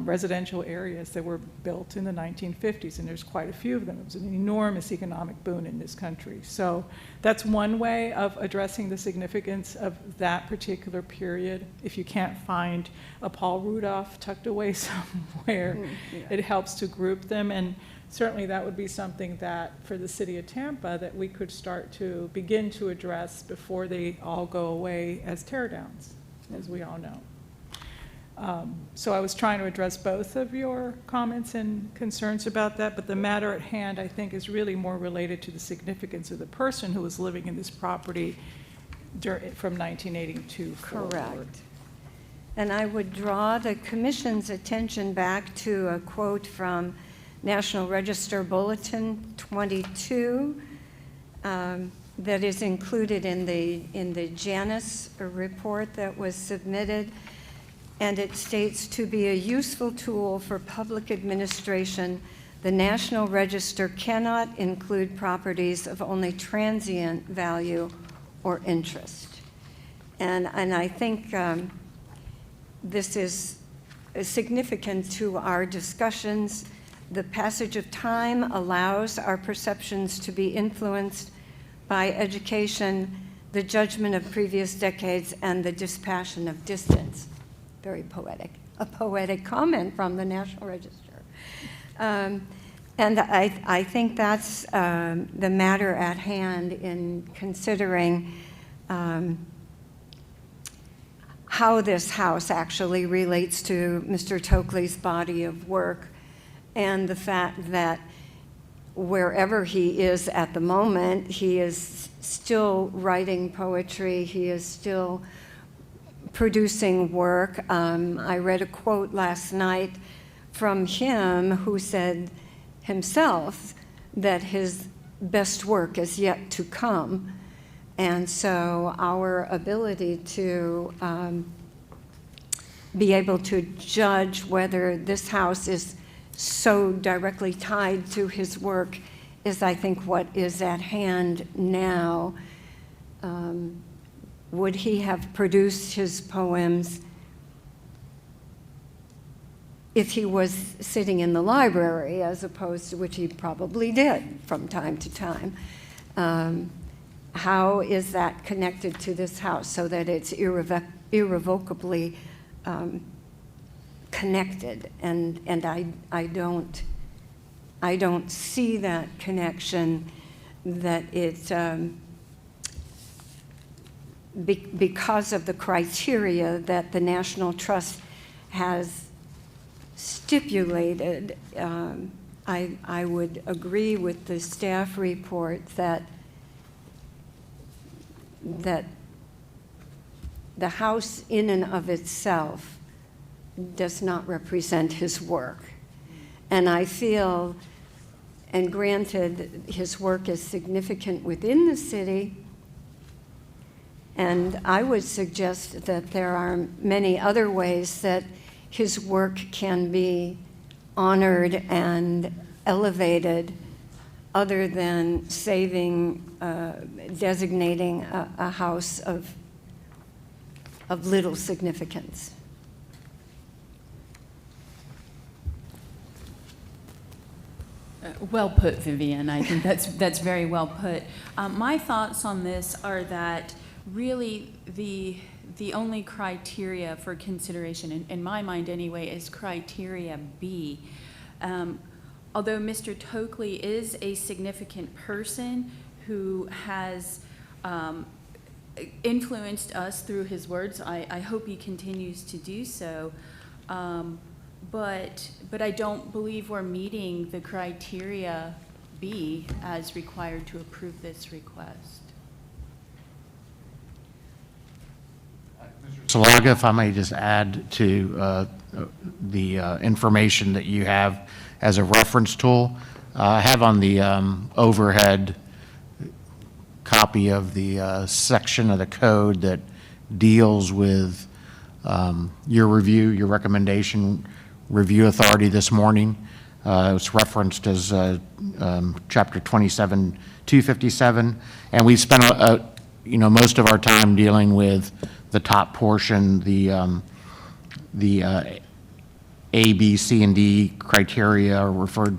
residential areas that were built in the 1950s, and there's quite a few of them. It was an enormous economic boon in this country. So that's one way of addressing the significance of that particular period. If you can't find a Paul Rudolph tucked away somewhere, it helps to group them. And certainly that would be something that, for the city of Tampa, that we could start to begin to address before they all go away as tear downs, as we all know. So I was trying to address both of your comments and concerns about that, but the matter at hand, I think, is really more related to the significance of the person who was living in this property from 1982 forward. Correct. And I would draw the commission's attention back to a quote from National Register Bulletin 22 that is included in the Janus report that was submitted. And it states, to be a useful tool for public administration, the National Register cannot include properties of only transient value or interest. And I think this is significant to our discussions. The passage of time allows our perceptions to be influenced by education, the judgment of previous decades, and the dispassion of distance. Very poetic, a poetic comment from the National Register. And I think that's the matter at hand in considering how this house actually relates to Mr. Tokley's body of work, and the fact that wherever he is at the moment, he is still writing poetry, he is still producing work. I read a quote last night from him who said himself that his best work is yet to come. And so our ability to be able to judge whether this house is so directly tied to his work is, I think, what is at hand now. Would he have produced his poems if he was sitting in the library, as opposed to, which he probably did from time to time? How is that connected to this house so that it's irrevocably connected? And I don't see that connection, that it because of the criteria that the National Trust has stipulated. I would agree with the staff report that the house in and of itself does not represent his work. And I feel, and granted, his work is significant within the city, and I would suggest that there are many other ways that his work can be honored and elevated other than designating a house of little significance. Well put, Vivian. I think that's very well put. My thoughts on this are that really the only criteria for consideration, in my mind anyway, is criteria B. Although Mr. Tokley is a significant person who has influenced us through his words, I hope he continues to do so. But I don't believe we're meeting the criteria B as required to approve this request. Salaga, if I may just add to the information that you have as a reference tool. I have on the overhead copy of the section of the code that deals with your review, your recommendation review authority this morning. It's referenced as Chapter 27, 257, and we spent most of our time dealing with the top portion, the A, B, C, and D criteria are referred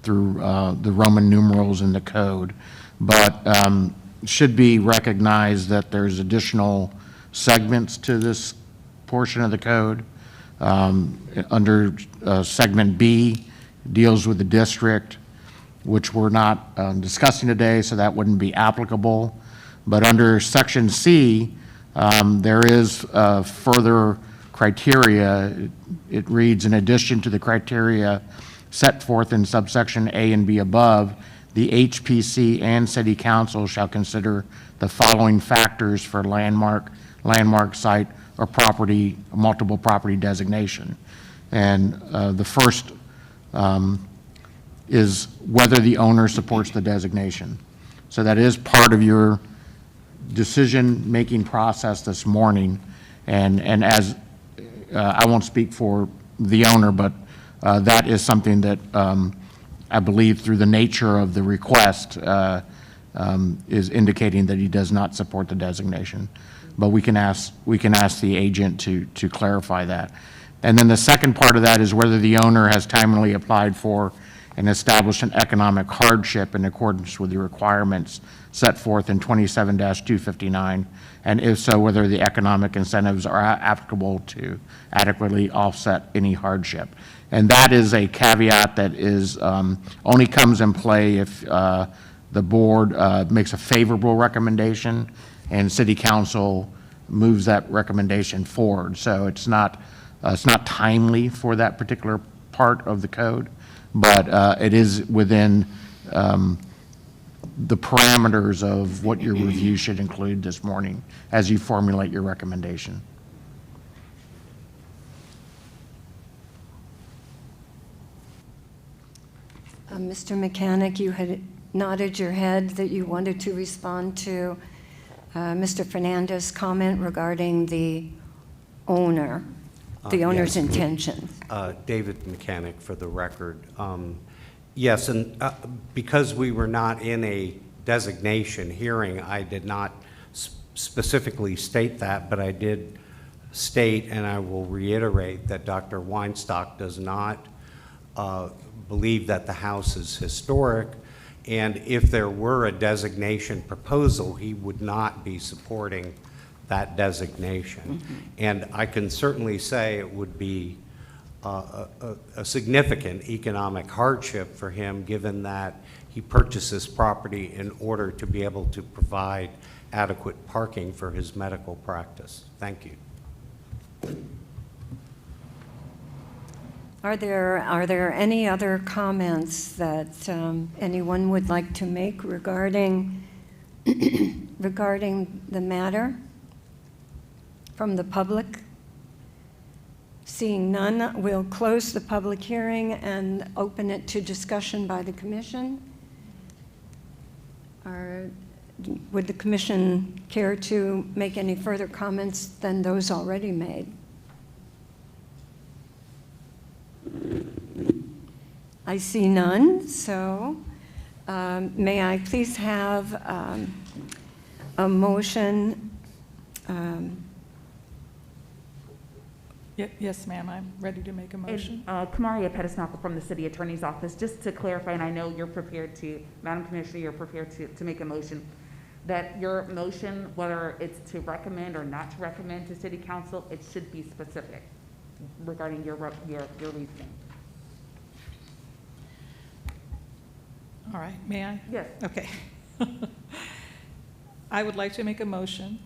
through the Roman numerals in the code, but should be recognized that there's additional segments to this portion of the code. Under segment B, deals with the district, which we're not discussing today, so that wouldn't be applicable. But under section C, there is further criteria. It reads, in addition to the criteria set forth in subsection A and B above, the HPC and city council shall consider the following factors for landmark, site, or property, multiple property designation. And the first is whether the owner supports the designation. So that is part of your decision-making process this morning. And as, I won't speak for the owner, but that is something that I believe through the nature of the request is indicating that he does not support the designation. But we can ask the agent to clarify that. And then the second part of that is whether the owner has timely applied for and established an economic hardship in accordance with the requirements set forth in 27-259, and if so, whether the economic incentives are applicable to adequately offset any hardship. And that is a caveat that is only comes in play if the board makes a favorable recommendation and city council moves that recommendation forward. So it's not timely for that particular part of the code, but it is within the parameters of what your review should include this morning as you formulate your recommendation. Mr. Mechanic, you had nodded your head that you wanted to respond to Mr. Fernandez's comment regarding the owner, the owner's Yes. intentions. David Mechanic, for the record. Yes, and because we were not in a designation hearing, I did not specifically state that, but I did state, and I will reiterate, that Dr. Weinstock does not believe that the house is historic, and if there were a designation proposal, he would not be supporting that designation. And I can certainly say it would be a significant economic hardship for him, given that he purchased this property in order to be able to provide adequate parking for his medical practice. Thank you. Are there any other comments that anyone would like to make regarding the matter from the public? Seeing none, we'll close the public hearing and open it to discussion by the commission. Would the commission care to make any further comments than those already made? I see none, so may I please have a motion? Yes, ma'am, I'm ready to make a motion. Kamaria Pettisnapper from the City Attorney's Office, just to clarify, and I know you're prepared to, Madam Commissioner, you're prepared to make a motion, that your motion, whether it's to recommend or not to recommend to City Council, it should be specific regarding your reasoning. All right, may I? Yes. Okay. I would like to make a motion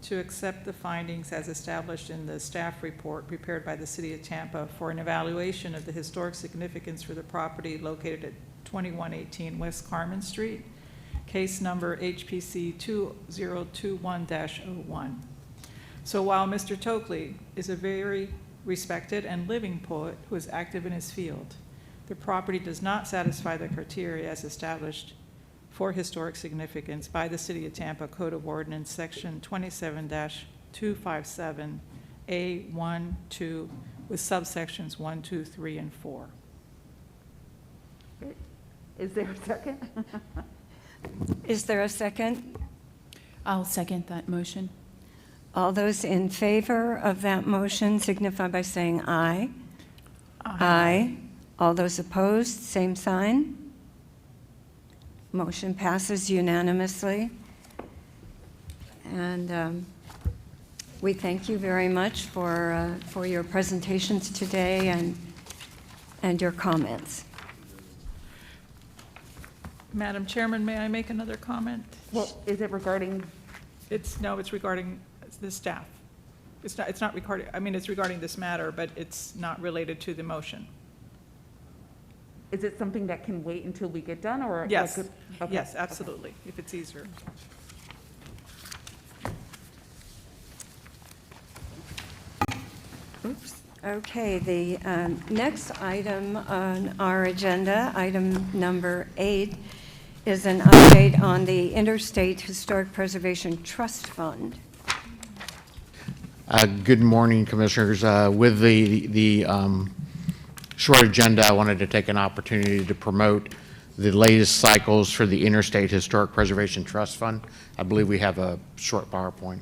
to accept the findings as established in the staff report prepared by the City of Tampa for an evaluation of the historic significance for the property located at 2118 West Carmen Street, case number HPC 2021-01. So while Mr. Tokley is a very respected and living poet who is active in his field, the property does not satisfy the criteria as established for historic significance by the City of Tampa Code of Ordinance, Section 27-257A1, 2, with subsections 1, 2, 3, and 4. Is there a second? Is there a second? I'll second that motion. All those in favor of that motion signify by saying aye. Aye. All those opposed, same sign. Motion passes unanimously. And we thank you very much for your presentations today and your comments. Madam Chairman, may I make another comment? Well, is it regarding, It's regarding the staff. It's not regarding, I mean, it's regarding this matter, but it's not related to the motion. is it something that can wait until we get done, or? Yes, like, okay, yes, absolutely, if it's easier. Oops. Okay, the next item on our agenda, item number 8, is an update on the Interstate Historic Preservation Trust Fund. Good morning, Commissioners. With the short agenda, I wanted to take an opportunity to promote the latest cycles for the Interstate Historic Preservation Trust Fund. I believe we have a short PowerPoint.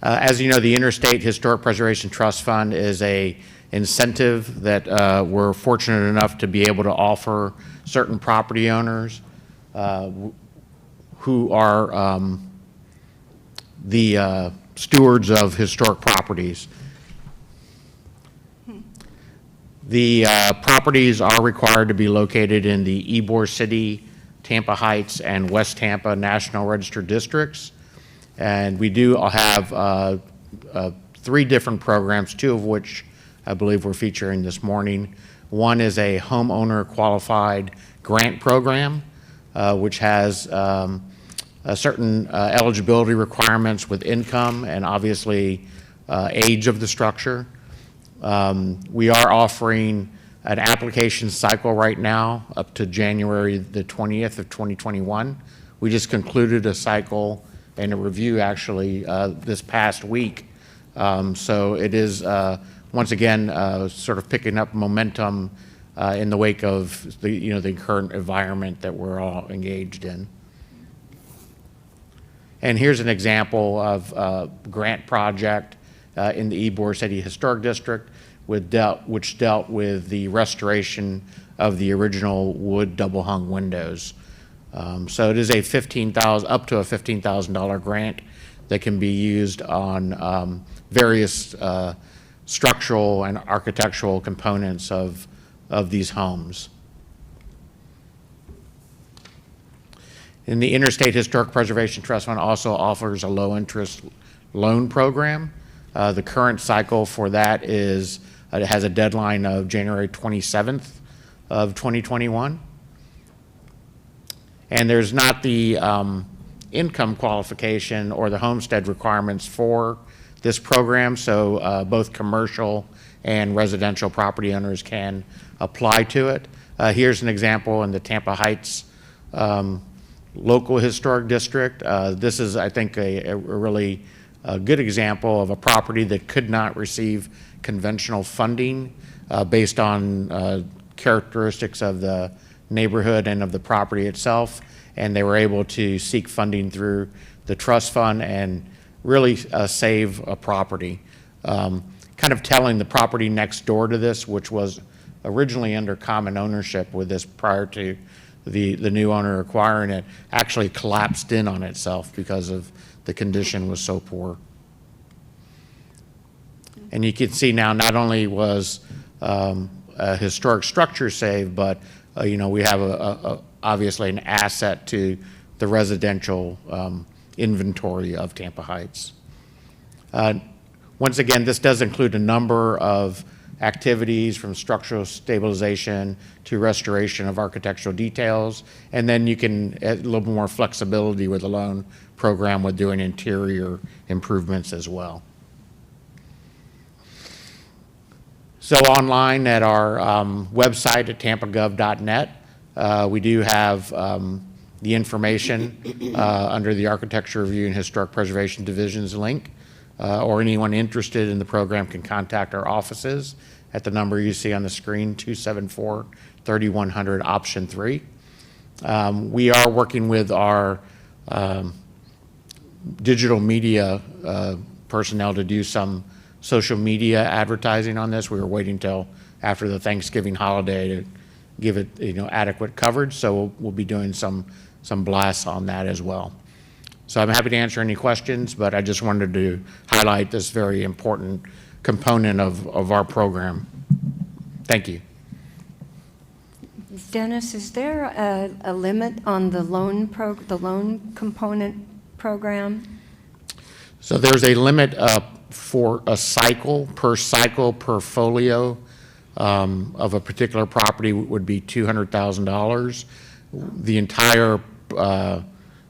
As you know, the Interstate Historic Preservation Trust Fund is a incentive that we're fortunate enough to be able to offer certain property owners who are the stewards of historic properties. The properties are required to be located in the Ybor City, Tampa Heights, and West Tampa National Register districts. And we do have 3 different programs, 2 of which I believe we're featuring this morning. One is a homeowner qualified grant program, which has certain eligibility requirements with income and obviously age of the structure. We are offering an application cycle right now up to January the 20th of 2021. We just concluded a cycle and a review actually this past week. So it is, once again, sort of picking up momentum in the wake of the current environment that we're all engaged in. And here's an example of a grant project in the Ybor City Historic District which dealt with the restoration of the original wood double-hung windows. So it is a up to a $15,000 grant that can be used on various structural and architectural components of these homes. And the Interstate Historic Preservation Trust Fund also offers a low-interest loan program. The current cycle for that is, it has a deadline of January 27th of 2021. And there's not the income qualification or the homestead requirements for this program, so both commercial and residential property owners can apply to it. Here's an example in the Tampa Heights local historic district. This is, I think, a really good example of a property that could not receive conventional funding based on characteristics of the neighborhood and of the property itself, and they were able to seek funding through the trust fund and really save a property. Kind of telling, the property next door to this, which was originally under common ownership with this prior to the new owner acquiring it, actually collapsed in on itself because of the condition was so poor. And you can see now, not only was a historic structure saved, but we have obviously an asset to the residential inventory of Tampa Heights. Once again, this does include a number of activities from structural stabilization to restoration of architectural details, and then you can add a little more flexibility with the loan program with doing interior improvements as well. So online at our website at tampagov.net, we do have the information under the Architecture Review and Historic Preservation Division's link, or anyone interested in the program can contact our offices at the number you see on the screen, 274-3100, option 3. We are working with our digital media personnel to do some social media advertising on this. We were waiting till after the Thanksgiving holiday to give it, adequate coverage. So we'll be doing some blasts on that as well. So I'm happy to answer any questions, but I just wanted to highlight this very important component of our program. Thank you. Dennis, is there a limit on the loan component program? So there's a limit for a cycle, per folio of a particular property would be $200,000. The entire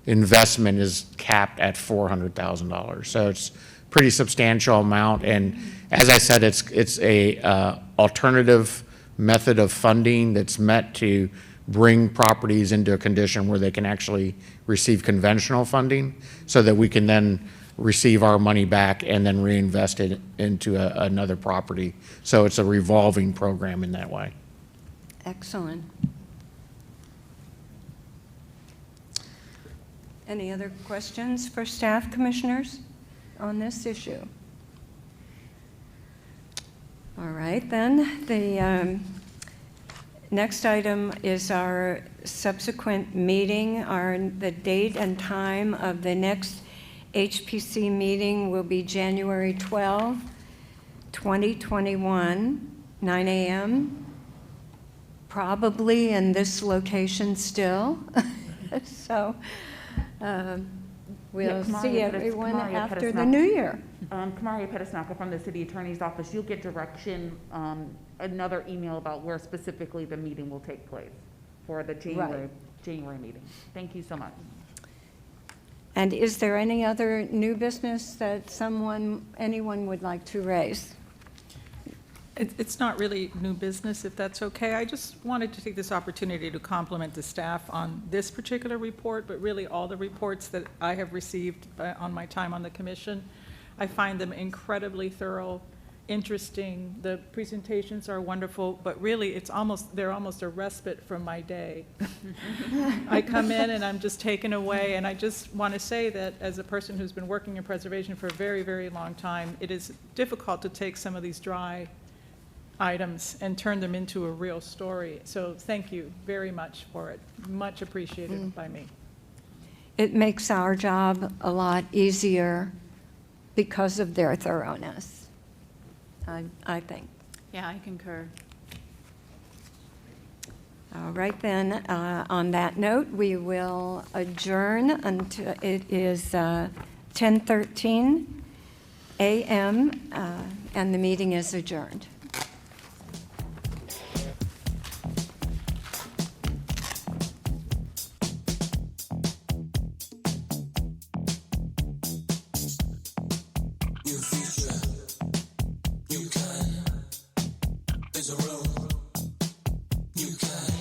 investment is capped at $400,000. So it's pretty substantial amount. And as I said, it's a alternative method of funding that's meant to bring properties into a condition where they can actually receive conventional funding so that we can then receive our money back and then reinvest it into another property. So it's a revolving program in that way. Excellent. Any other questions for staff, commissioners, on this issue? All right, then. The next item is our subsequent meeting. The date and time of the next HPC meeting will be January 12, 2021, 9 a.m., probably in this location still. So we'll see everyone after the new year. Kamaria Pettisnaka from the City Attorney's Office. You'll get direction, another email about where specifically the meeting will take place for the January meeting. Thank you so much. And is there any other new business that anyone would like to raise? It's not really new business, if that's okay. I just wanted to take this opportunity to compliment the staff on this particular report, but really all the reports that I have received on my time on the commission. I find them incredibly thorough, interesting. The presentations are wonderful, but really they're almost a respite from my day. I come in and I'm just taken away, and I just want to say that as a person who's been working in preservation for a very, very long time, it is difficult to take some of these dry items and turn them into a real story. So thank you very much for it. Much appreciated by me. It makes our job a lot easier because of their thoroughness, I think. Yeah, I concur. All right, then, on that note, we will adjourn until it is 10:13 a.m., and the meeting is adjourned. There's a room you can